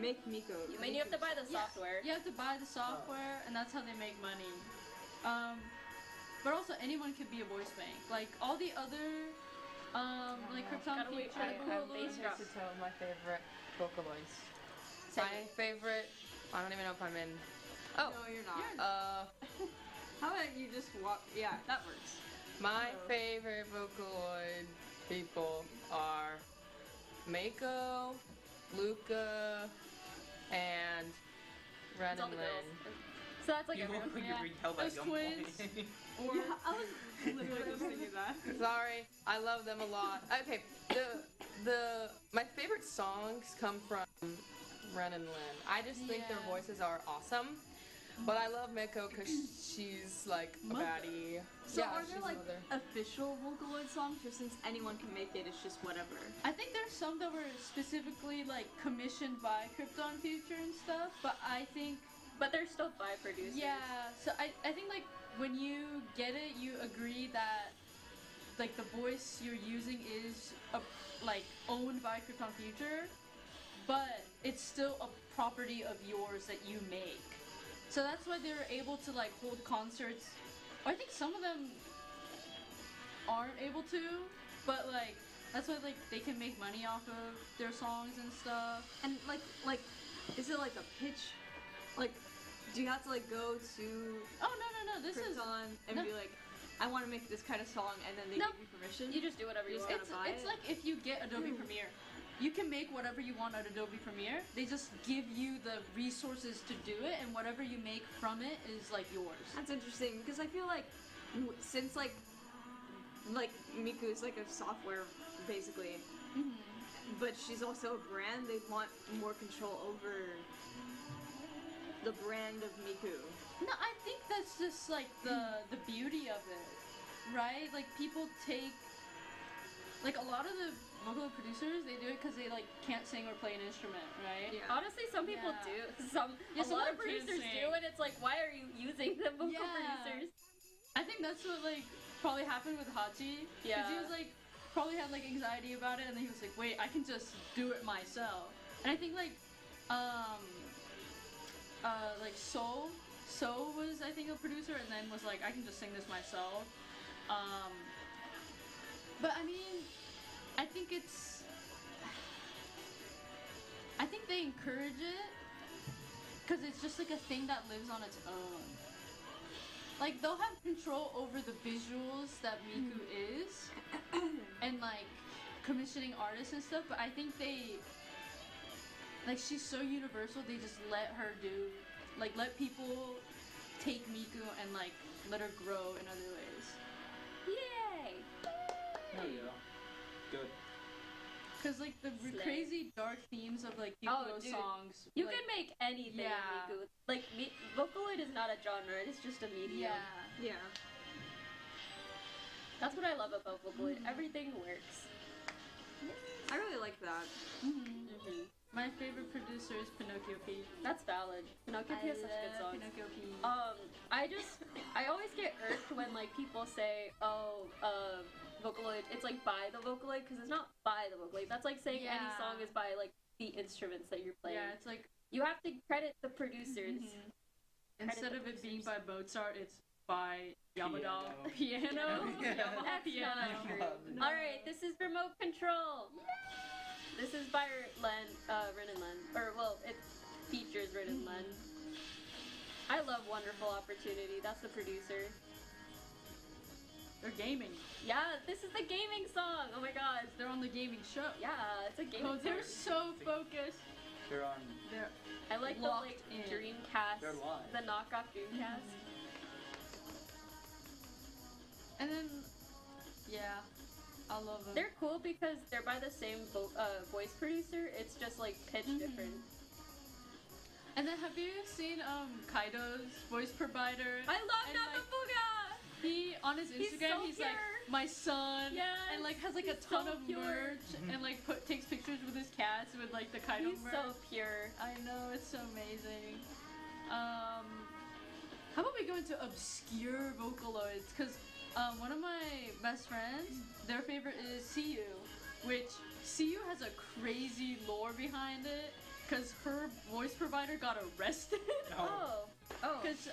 make Miko. You mean you have to buy the software? You have to buy the software, and that's how they make money. But also anyone could be a voice bank. Like all the other, like Krypton Gotta wait Future, for the bass drop. To tell my favorite Vocaloids. Say My it. favorite. I don't even know if I'm in. Oh. No, you're not. How about you just walk? Yeah, that works. My favorite Vocaloid people are Mako, Luca, and Ren It's all and the Lynn. girls. So that's like You everyone. could Yeah. retell that Those young twins. boy. Or Yeah, I was literally just thinking that. Sorry, I love them a lot. Okay, my favorite songs come from Ren and Lynn. I just think their Yeah. voices are awesome. But I love Miko because she's like a Mother. baddie. So yeah, are she's there a like mother. official Vocaloid songs, or since anyone can make it, it's just whatever? I think there's some that were specifically like commissioned by Krypton Future and stuff. But I think But they're still by producers. yeah. So I think like when you get it, you agree that like the voice you're using is like owned by Krypton Future, but it's still a property of yours that you make. So that's why they're able to like hold concerts. Or I think some of them aren't able to, but like that's why like they can make money off of their songs and stuff. And like, is it like a pitch? Like, do you have to like go to Oh no, this is Krypton and no. be like, I want to make this kind of song, and then they No. give you permission? You just do whatever you You want. just gotta buy it's it? like if you get Adobe Premiere. you can make whatever you want at Adobe Premiere. They just give you the resources to do it, and whatever you make from it is like yours. That's interesting because I feel like since like Miku is like a software basically, but she's also a brand. They want more control over the brand of Miku. No, I think that's just like the beauty of it, right? Like people take, like a lot of the vocal producers, they do it because they like can't sing or play an instrument, right? Yeah. Honestly, some people do. A lot of producers do, and it's like, why are you using the vocal producers? I think that's what like probably happened with Hachi. Yeah. Because he was like probably had like anxiety about it, and then he was like, wait, I can just do it myself. And I think like So was I think a producer, and then was like, I can just sing this myself. But I mean, I think they encourage it because it's just like a thing that lives on its own. Like they'll have control over the visuals that Miku is, and like commissioning artists and stuff. But I think she's so universal. They just let her do, like, let people take Miku and like let her grow in other ways. Yay! There you go. Good. Cause like the crazy dark themes of like Kikuo songs. You like, can make anything in Miku. Like Vocaloid is not a genre; it's just a medium. Yeah. That's what I love about Vocaloid. Everything works. I really like that. My favorite producer is Pinocchio P. That's valid. Pinocchio P has such good songs. Pinocchio P. I always get irked when like people say, Vocaloid, it's like by the Vocaloid, because it's not by the Vocaloid. That's like saying any song is by like the instruments that you're playing. Yeah, it's like you have to credit the producers. Instead of it being by Mozart, it's by Yamada Piano. That's not true. Alright, this is remote control. This is by Ren and Len. Or, well, it features Ren and Len. I love Wonderful Opportunity. That's the producer. They're gaming. Yeah, this is the gaming song. Oh my god. They're on the gaming show. Yeah, it's a gaming song. They're so focused. They're on. I like the like Dreamcast. They're live. The knockoff Dreamcast. And then, I love them. They're cool because they're by the same voice producer. It's just like pitch different. And then have you seen Kaido's voice provider? I love Nakafuga! He on his Instagram he's like my son, and like has like a ton of merch and like takes pictures with his cats with like the Kaido merch. He's so pure. I know, it's so amazing. How about we go into obscure Vocaloids? Because one of my best friends, their favorite is CU, which CU has a crazy lore behind it. Because her voice provider got arrested. Because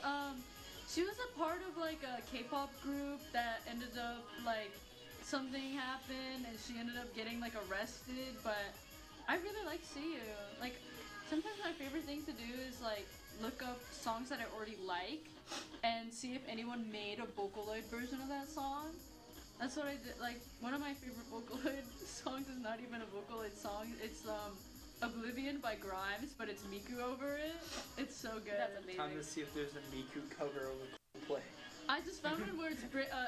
she was a part of like a K-pop group that ended up like something happened and she ended up getting like arrested. But I really like CU. Like sometimes my favorite thing to do is like look up songs that I already like and see if anyone made a Vocaloid version of that song. That's what I did. Like one of my favorite Vocaloid songs is not even a Vocaloid song. It's Oblivion by Grimes, but it's Miku over it. It's so good. That's amazing. Time to see if there's a Miku cover of a play. I just found one where it's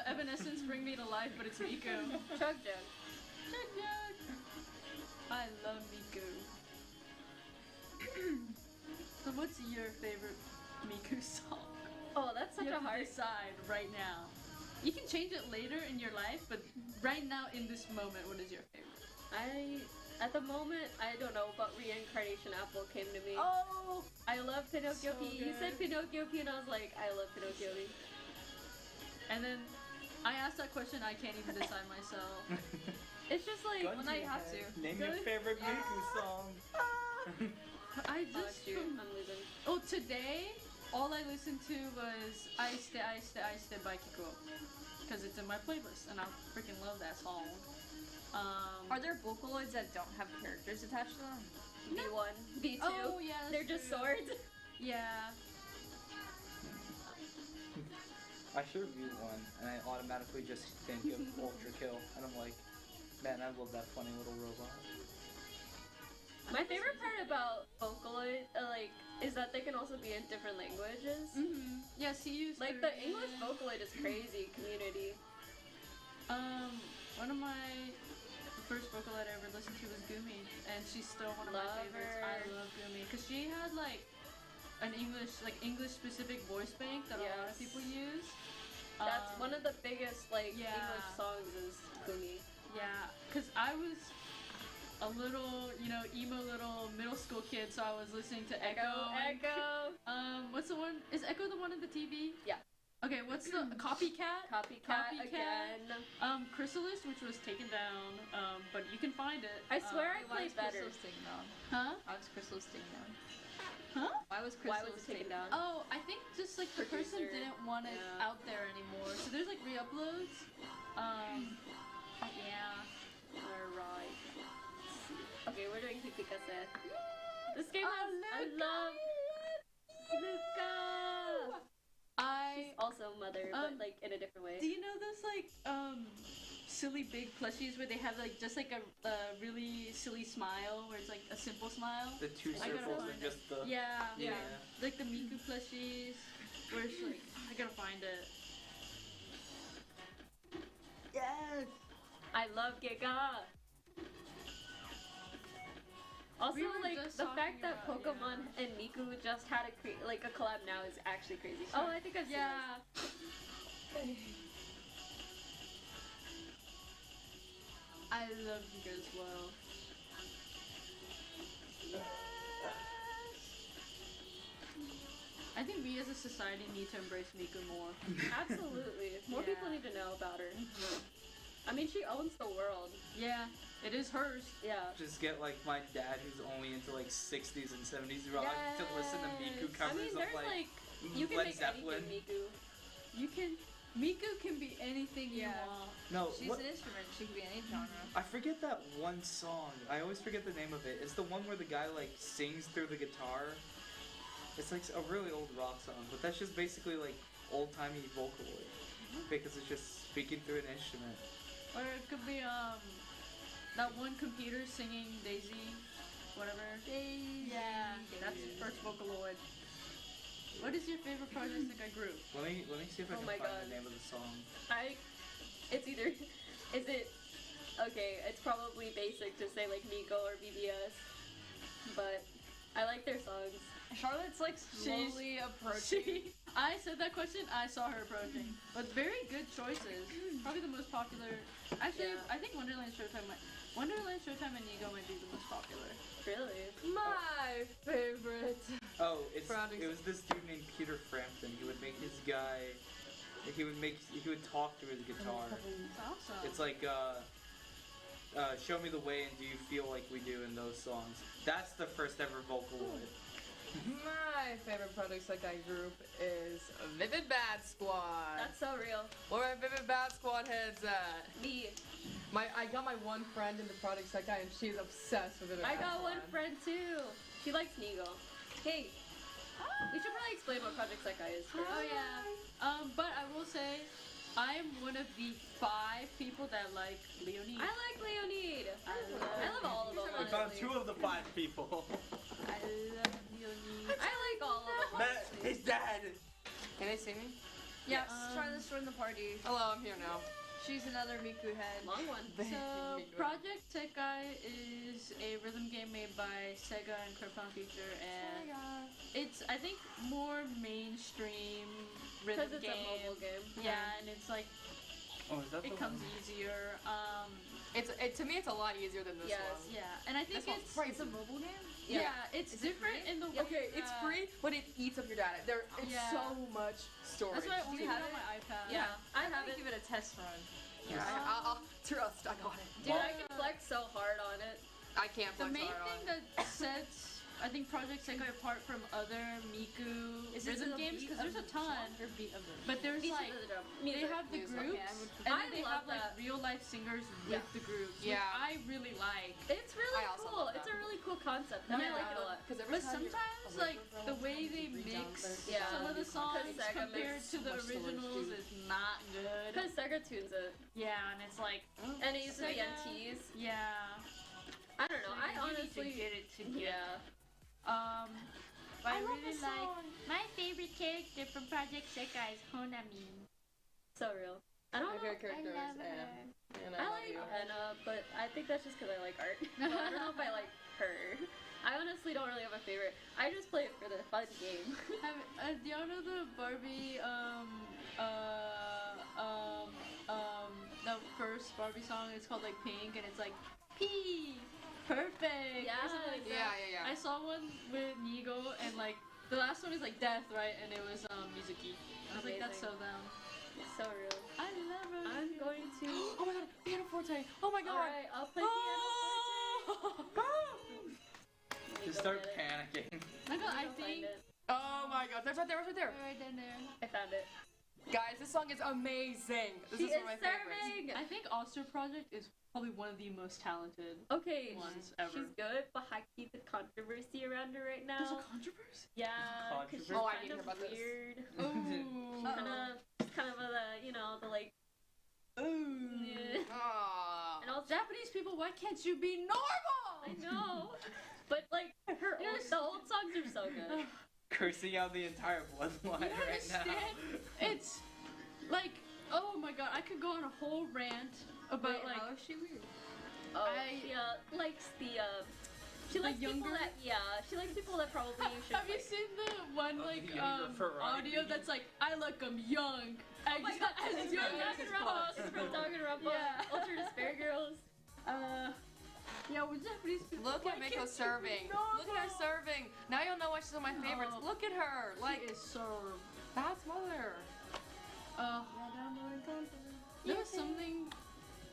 Evanescence Bring Me to Life, but it's Miku. Chug Jug. Chug Jug. I love Miku. So what's your favorite Miku song? Oh, that's such you a have to hard decide right now. You can change it later in your life, but right now in this moment, what is your favorite? At the moment, I don't know, but Reincarnation Apple came to me. Oh! I love Pinocchio So P. You said Pinocchio P and I was like, I love Pinocchio P. And then I asked that question, I can't even decide myself. It's just like, when I have to. Name your favorite Miku song. I just... I'm losing. Oh, today, all I listened to was Aiste Aiste Aiste by Kikuo. Because it's in my playlist, and I freaking love that song. Are there Vocaloids that don't have characters attached to them? B1, B2. Oh, yeah, they're just swords. Yeah. I hear V1 and I automatically just think of Ultra Kill, and I'm like, man, I love that funny little robot. My favorite part about Vocaloid, is that they can also be in different languages. Yeah, see, like the English Vocaloid is crazy. Community. One of my first Vocaloid I ever listened to was Gumi, and she's still one of my favorites. I love Gumi because she had like an English specific voice bank that a lot of people use. That's one of the biggest English songs is Gumi. Yeah, because I was a little, emo little middle school kid, so I was listening to Echo. What's the one? Is Echo the one in the TV? Yeah. Okay, what's the Copycat? Copycat again. Chrysalis, which was taken down, but you can find it. I swear I played better. Why was Chrysalis taken down? Huh? Why was Chrysalis taken down? Huh? Why was Chrysalis taken down? Oh, I think just like the person didn't want it out there anymore. So there's like re-uploads. Yeah. Alright. Okay, we're doing Hikikase. This game I love Luca. She's also mother, but like in a different way. Do you know those like silly big plushies where they have like just like a really silly smile, where it's like a simple smile? The two circles are just the yeah. Like the Miku plushies, where it's like I gotta find it. Yes, I love Giga. Also, the fact that Pokemon and Miku just had a collab now is actually crazy. Oh, I think I've seen this. I love Giga as well. I think we as a society need to embrace Miku more. Absolutely. More people need to know about her. I mean, she owns the world. Yeah, it is hers. Yeah. Just get like my dad, who's only into like 60s and 70s rock, to listen to Miku covers of like you can Led make Zeppelin. anything Miku can be anything you want. No, she's an instrument. She can be any genre. I forget that one song. I always forget the name of it. It's the one where the guy like sings through the guitar. It's like a really old rock song, but that's just basically like old-timey Vocaloid because it's just speaking through an instrument. Or it could be that one computer singing Daisy, whatever. Daisy. Yeah, that's the first Vocaloid. What is your favorite Project Sekai group? Let me see if I can find the name of the song. It's either it's probably basic to say like Miko or BBS, but I like their songs. Charlotte's like slowly approaching. I said that question, I saw her approaching. But very good choices. Probably the most popular. Actually, I think Wonderland Showtime and Ego might be the most popular. Really? My favorite. Oh, it was this dude named Peter Frampton. He would make his guy. He would talk through his guitar. That's awesome. It's like Show Me the Way and Do You Feel Like We Do in those songs. That's the first ever Vocaloid. My favorite Project Sekai group is Vivid Bad Squad. That's so real. Where are my Vivid Bad Squad heads at? Me. I got my one friend into Project Sekai and she's obsessed with Vivid Bad Squad. I got one friend too. She likes Nigo. Hey, we should probably explain what Project Sekai is first. Oh yeah. But I will say, I'm one of the 5 people that like Leonid. I like Leonid. I love all of them. We found 2 of the 5 people. I love Leonid. I like all of them. He's dead. Can they see me? Yes. Try to join the party. Hello, I'm here now. She's another Miku head. Long one. So, Project Sekai is a rhythm game made by Sega and Krypton Future, and it's, I think, more mainstream rhythm Because it's a mobile game. Yeah, and it's like, it comes easier. To me, it's a lot easier than this one. Yeah, and I think It's a mobile game? Yeah, it's different in the way. Okay, it's free, but it eats up your data. It's so much storage. That's why I only have it on my iPad. Yeah, I have it. Give it a test run. Yeah, I'll trust. I got it. Dude, I can flex so hard on it. I can't flex The main hard thing on. that sets, I think, Project Sekai apart from other Miku rhythm games, because there's a ton, but there's like, they have the groups, and then they have like real life singers with the groups, which I really like. It's really cool. It's a really cool concept, and I like it a lot. But sometimes, like, the way they mix some of the songs compared to the originals is not good. Because Sega tunes it. Yeah, and it's like, and it uses the NTs. Yeah. I don't know. So I you need to honestly get it to me. yeah. I really like my favorite character from Project Sekai is Honami. So real. I don't My know. favorite character is Anne. And I love like you. Anna, but I think that's just because I like art. So I don't know if I like her. I honestly don't really have a favorite. I just play it for the fun game. Do y'all know the Barbie, the first Barbie song is called like Pink and it's like P perfect or something like that. Yeah. I saw one with Nigo and like the last one is like Death, right? And it was Mizuki. I was like, that's so them. So real. I love her. I'm going to. Oh my god, pianoforte! Oh my god! Alright, I'll play pianoforte. Just start panicking. I think. Oh my god, there's right there, right there. Right down there. I found it. Guys, this song is amazing. This She is one of my favorites. serving. I think Oster Project is probably one of the most talented Okay, ones ever. she's good, but I keep the controversy around her right now. There's a controversy? Yeah, because she's Oh, I kind didn't hear of about this. weird. Ooh. kind of the like. Ooh. Yeah. Aww. And also, Japanese people, why can't you be normal? I know, but like her, the old songs are so good. Cursing out the entire bloodline You right now. understand? It's like, oh my god, I could go on a whole rant about Wait, like. how is she weird? Oh, she likes the she likes people younger- that she likes people that probably should. Have you seen the one like younger variety. audio that's like, I look young. Oh my god, as it's young from as Danganronpa. It's from Danganronpa. Yeah. Ultra Despair Girls. Yeah, with Japanese people. Look at Miko serving. Look at her serving. Now you'll know why she's one of my favorites. Oh. Look at her. Like, She is so. that's mother. There was something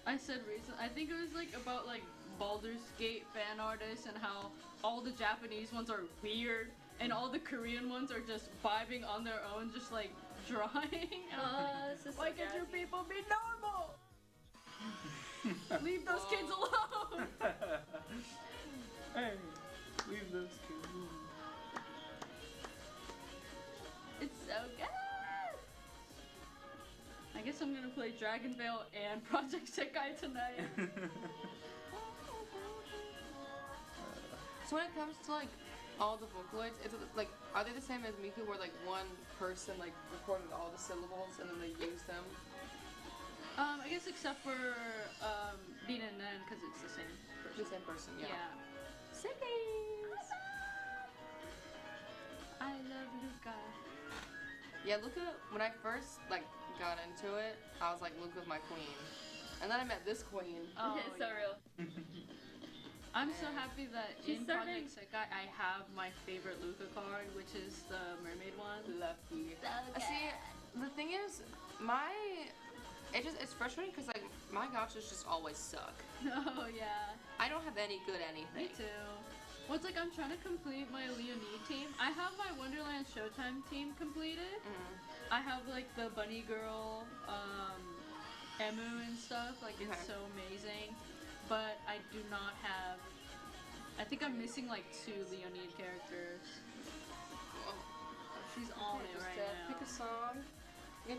I said recently. I think it was like about like Baldur's Gate fan artists and how all the Japanese ones are weird and all the Korean ones are just vibing on their own, just like drawing. This is Why so can't you jazzy. people be normal? Leave those kids alone. Hey, leave those kids. It's so good. I guess I'm gonna play Dragon Veil and Project Sekai tonight. So when it comes to like all the Vocaloids, it's like, are they the same as Miku, where like one person like recorded all the syllables and then they use them? I guess except for Dina and Nen, because it's the same person. The same person, yeah. Sickies! I love Luca. Yeah, Luca, when I first like got into it, I was like, Luca's my queen. And then I met this queen. Oh, It's so real. I'm so happy that She's in starting- Project Sekai I have my favorite Luca card, which is the mermaid one. Lucky. So See, the thing is, it's frustrating because like my gachas just always suck. Oh yeah. I don't have any good Me anything. too. Well, it's like I'm trying to complete my Leonid team. I have my Wonderland Showtime team completed. I have like the bunny girl, Emu and stuff. Like it's Okay. so amazing. But I do not have. I think I'm missing like 2 Leonid characters. She's on it Just right now. pick a song.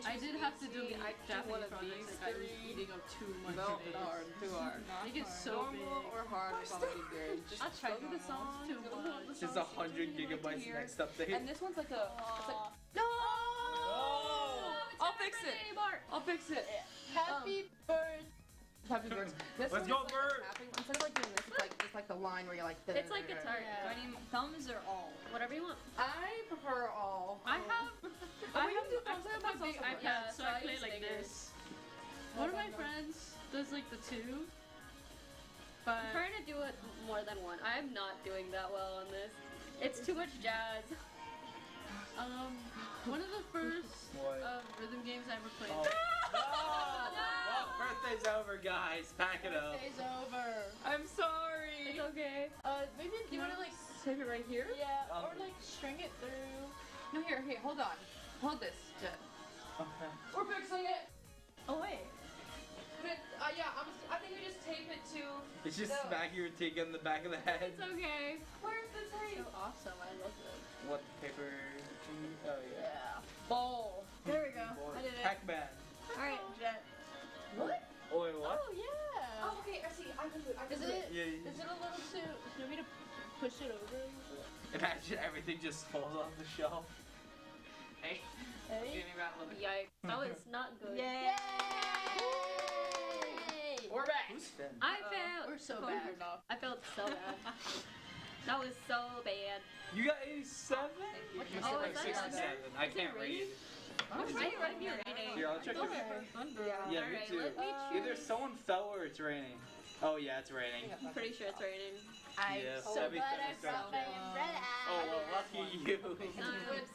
I did have to delete I do one Japanese of projects. these Like I was three. eating up too much No, space. hard, too hard. It gets so Normal big. or hard would probably be good. Just I'll try go to the normal. song. Too go to much. the Just song, 100 see what you like to gigabytes hear. next update. And this one's like a. It's like, No! I'll fix it. I'll fix it. Happy birthday. Happy birthday. This Let's one go, is like Bird. tapping. Instead of like doing this, it's like the line where you're like. It's like guitar. Yeah. Do I need thumbs or all? Whatever you want. I prefer all. I have. Oh, we can do I thumbs play up, my thumbs big also works. iPad, Yeah, so so I I play use like fingers. this. One of my friends does like the 2, but I'm trying to do it more than one. I'm not doing that well on this. It's too much jazz. one of the first What? rhythm games I ever played. Oh. Well, birthday's over, guys. Pack it up. Day's over. I'm sorry. It's okay. Maybe do you want to like Take it right here? yeah, or like string it through. No, here, hold on. Hold this, Jen. Okay. We're fixing it. Oh wait. But, I think we just tape it to. It's just No. smack your tick in the back of the head. It's okay. Where's the tape? Awesome, I love it. What paper? Oh yeah. Ball. There we go. Boy, I did it. Pac-Man. Alright, Jet. What? Oh wait, what? Oh yeah. Oh, okay, I see. I can do it. Is it? Yeah. Is it a little push it over. Imagine everything just falls off the shelf. Hey. Hey. Yikes. That was not good. Yay! We're back. Who's Finn? I felt We're so cool. bad. I felt so bad. That was so bad. You got 87? Oh, like is that 67. I can't read. What's your rating? Here, I'll check the Yeah, me Alright, too. let me Either someone fell or it's raining. Oh yeah, it's raining. I'm pretty sure it's raining. Yeah, 77. Oh well, lucky you.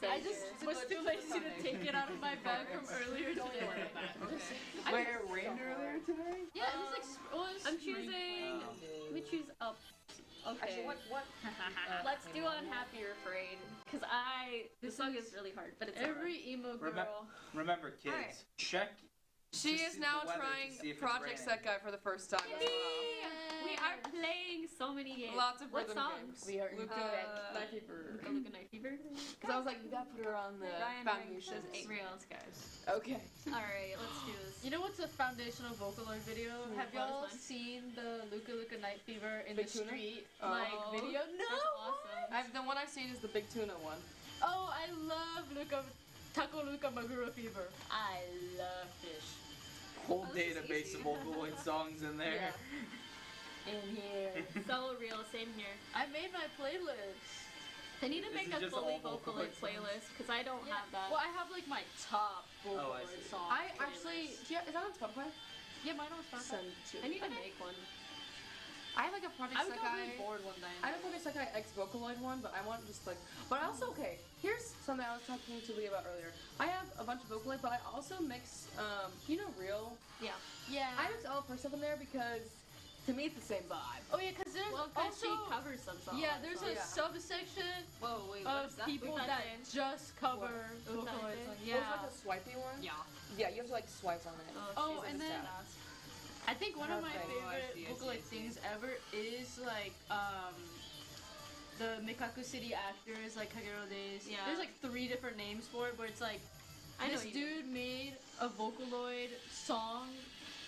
I just was too lazy to take it out of my bag from earlier today. Wait, it rained earlier today? Yeah, it was like I'm choosing. Let me choose up. Okay. Actually, what? Let's do Unhappy Refrain. Because this song is really hard, but it's every emo girl. Remember, kids, check. She is now trying Project Set Guy for the first time as well. We are playing so many games. Lots of what rhythm songs? games. We are Luca Night Fever. Luca Night Fever? Because I was like, you gotta put her on the foundation. Reels, guys. Okay. Alright, let's do this. You know what's a foundational Vocaloid video? Have y'all seen the Luca Night Fever in the street video? No! That's awesome. The one I've seen is the Big Tuna one. Oh, I love Taco Luca Maguro Fever. I love fish. Whole database of Vocaloid songs in there. In here. So real, same here. I made my playlist. I need to make a fully Vocaloid playlist because I don't have that. Well, I have like my top Vocaloid songs. I actually, is that on Spotify? Yeah, mine on Spotify. I need to make one. I have like a Project I Set got Guy. really bored one day. I have a Project Set Guy X Vocaloid one, but I want just like. But I also here's something I was talking to Leah about earlier. I have a bunch of Vocaloid, but I also mix. Real. Yeah. Yeah. I mix all four stuff in there because to me it's the same vibe. Oh yeah, because there's also she covers some songs. Yeah, there's a subsection of people that just cover Vocaloid songs. Yeah. Oh, it's like a swipey one. Yeah. Yeah, you have to like swipe on it. Oh, and then I think one of my favorite Vocaloid things ever is like the Mikaku City actors, like Kagero Days. Yeah. There's like 3 different names for it, but it's like this dude made a Vocaloid song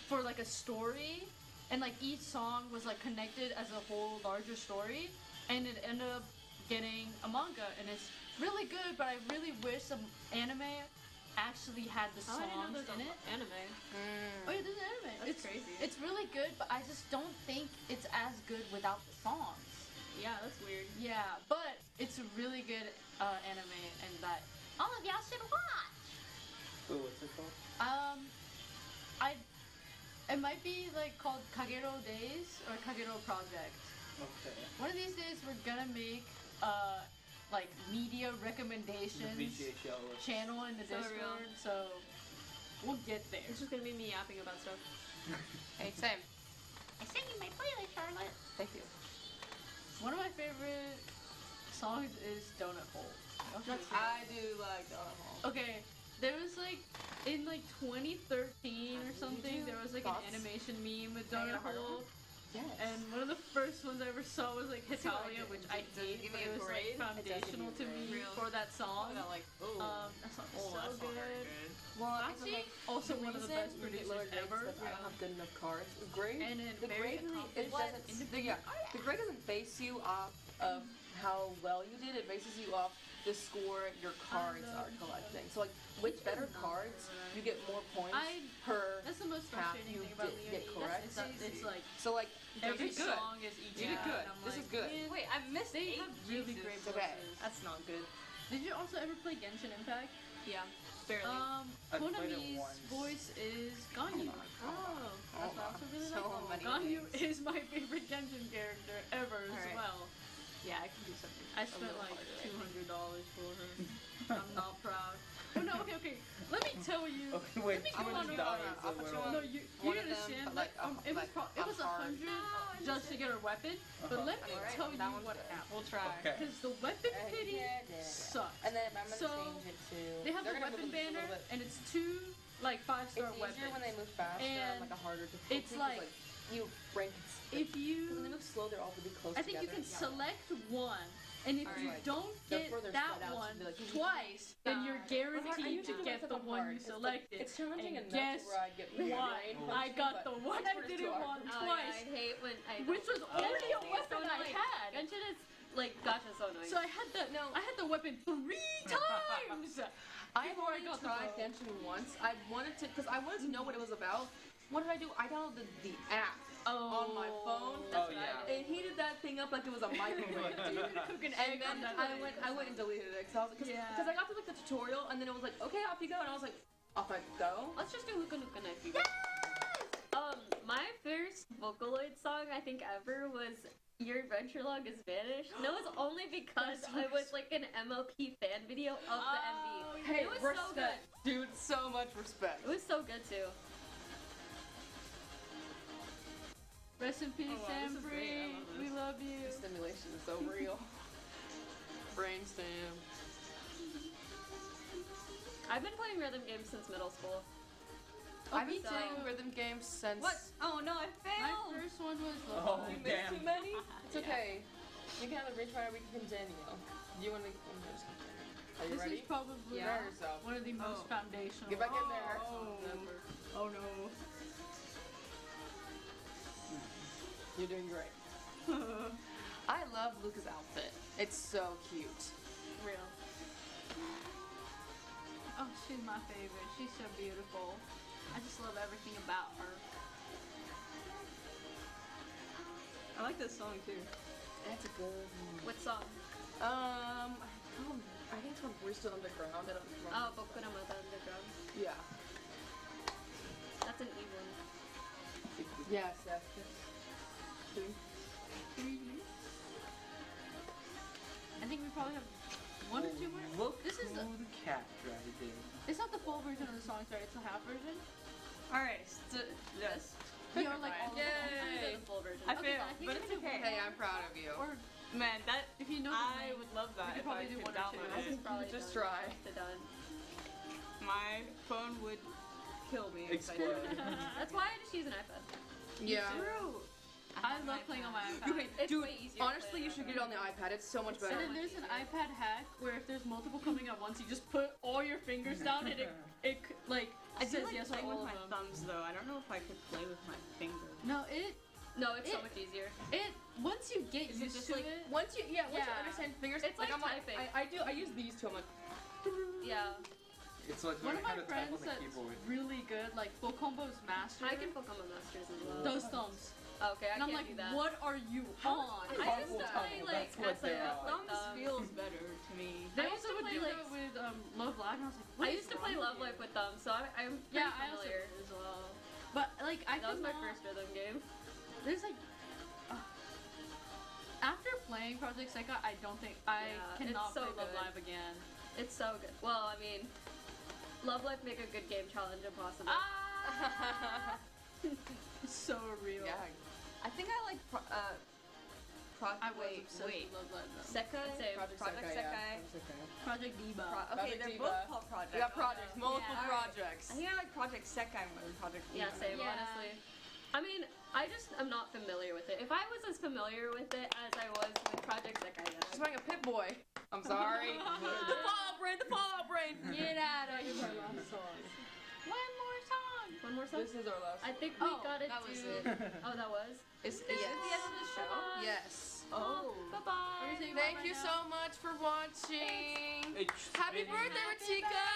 for like a story, and like each song was like connected as a whole larger story, and it ended up getting a manga, and it's really good. But I really wish some anime actually had the songs in it. Anime. Oh yeah, there's an anime. That's crazy. It's really good, but I just don't think it's as good without the songs. Yeah, that's weird. Yeah, but it's a really good anime, and that all of y'all should watch. Ooh, what's it called? It might be like called Kagero Days or Kagero Project. Okay. One of these days we're gonna make like media recommendations VGHL channel in the Discord, so we'll get there. It's just gonna be me yapping about stuff. Hey, same. I sent you my playlist, Charlotte. Thank you. One of my favorite songs is Donut Hole. I do like Donut Hole. Okay, there was like in like 2013 or something, there was like an animation meme with Donut Hole. Yes. And one of the first ones I ever saw was like Hitalia, which I hate, but it was like foundational to me for that song. That song is so good. Well, actually, also one of the best producers ever. I don't have good enough cards. Grade, and it the grade really the grade doesn't base you off of how well you did. It bases you off the score your cards are collecting. So like with better cards, you get more points per That's the most half frustrating you thing about get correct. It's like so like every you did good. song is each. You did good. This is good. Wait, I missed They 8 have really great voices. Okay. That's not good. Did you also ever play Genshin Impact? Yeah, barely. I played it Konami's once. voice is Ganyu. Oh, That's what I also really So like. many Ganyu names. is my favorite Genshin character ever as Alright. well. yeah, I can do something. I spent like $200 for her. I'm not proud. Oh no, okay. Let me tell you. Okay, wait, Let me come on $200 I'll put you on No, you one of them, understand. but, like, It was hard. $100 just to get her weapon. But let me Alright, tell you that one's what good. happened. We'll try. Okay. Because the weapon pity sucks. And then I'm gonna So, change it to. They have they're the gonna weapon move it just a banner, little bit. and it's 2 like 5-star It's weapons. easier when they move faster And on like a harder difficulty. it's like, you brain can split. if you, Because when they move slow, they're all really close I think you together. can select one, and if you Alright. don't They're get further that spread out, so one they're like, twice, then you're I guaranteed usually to do get myself the on one hard. you selected. It's challenging and enough guess where I get really what? brain I got the one I it's didn't too hard. want Oh, twice, yeah, I hate when I which was only a so weapon I annoying. had. Genshin is like, gosh, that's so annoying. So I had the weapon 3 times. I only tried Genshin once. I wanted to know what it was about. What did I do? I downloaded the app on my phone. And heated that thing up like it was a microwave, dude. Cook an egg. And then I went and deleted it because I got to like the tutorial and then it was like, okay, off you go, and I was like, off I go. Let's just do Luka Luka Knife. My first Vocaloid song I think ever was Your Adventure Log is Vanished. And it was only because it was like an MLP fan video of the MV. Hey, it was respect, so good. dude. So much respect. It was so good too. Rest in peace, Sam Free. We love you. The stimulation is so real. Brainstem. I've been playing rhythm games since middle school. I've been playing rhythm games since. What? Oh no, I failed. My first one was. You missed too many. It's okay. You can have a retry. We can continue. Do you want to? Are you ready? This is probably one of the most foundational. Get back in there. Oh no. You're doing great. I love Luca's outfit. It's so cute. Real. Oh, she's my favorite. She's so beautiful. I just love everything about her. I like this song too. That's a good one. What song? I think it's from Bristol Underground. Oh, Boku no Mata Underground. Yeah. That's an E one. Yes. I think we probably have one or two more. Look This is who the cat dragged in. It's not the full version of the song, sorry. It's the half version. Alright, yes. You're like all Yay! The full version. I failed, but it's okay. Hey, I'm proud of you. Or Man, that if you know, I would love that we if could I probably do could one or two. download it. Probably Just done. try. Done. My phone would kill me if I did. That's why I just use an iPad. Yeah. True. I love playing on my iPad. Okay, It's dude, way easier to honestly, play you on should get it on the iPad. It's so much It's better. And then there's an iPad hack where if there's multiple coming at once, you just put all your fingers down and it like I do says like yes to playing all with of my them. thumbs though. I don't know if I could play with my fingers. No, it's so much easier. Once you get used just to like it. Once you understand fingers, It's like I'm typing. I use these two. I'm like, Yeah. It's like One of my learning how to type friends on the that's keyboard. really good, like full combos master. I can Pokemon Masters as well. those thumbs. Okay, I And I'm can't like, do that. what are you on? I used to play like That's what they're SIF on. with Thumbs feels better to me. They I used also to would play, do like, that with Love Live, and I was like, what I is used to wrong play with Love you? Life with them, so I'm pretty Yeah, I also familiar. did as well. But like, I That was my cannot- first rhythm game. There's like, after playing Project Seika, I don't think I cannot it's so play Love good. Live again. It's so good. Well, I mean, Love Life make a good game challenge impossible. It's so real. yeah. I think I like I was obsessed with Love Live though. Sekai? Same. Project Sekai. Project Diva. Okay, Project they're Diva. both called Project. We got projects, multiple Yeah. projects. I think I like Project Sekai more than Project Yeah, Diva. same, Yeah. honestly. I mean, I just am not familiar with it. If I was as familiar with it as I was with Project Sekai, then She's wearing a Pit Boy. I'm sorry. The Fallout Brain. Get out of here. One One more song. One more song? This is our last. I think we got it that to... was it. Oh, that was? Is Is it the end of the show? Yes. Oh. Bye-bye. Everything Thank bye you now. so much for watching. It's Happy been- birthday, Ritika.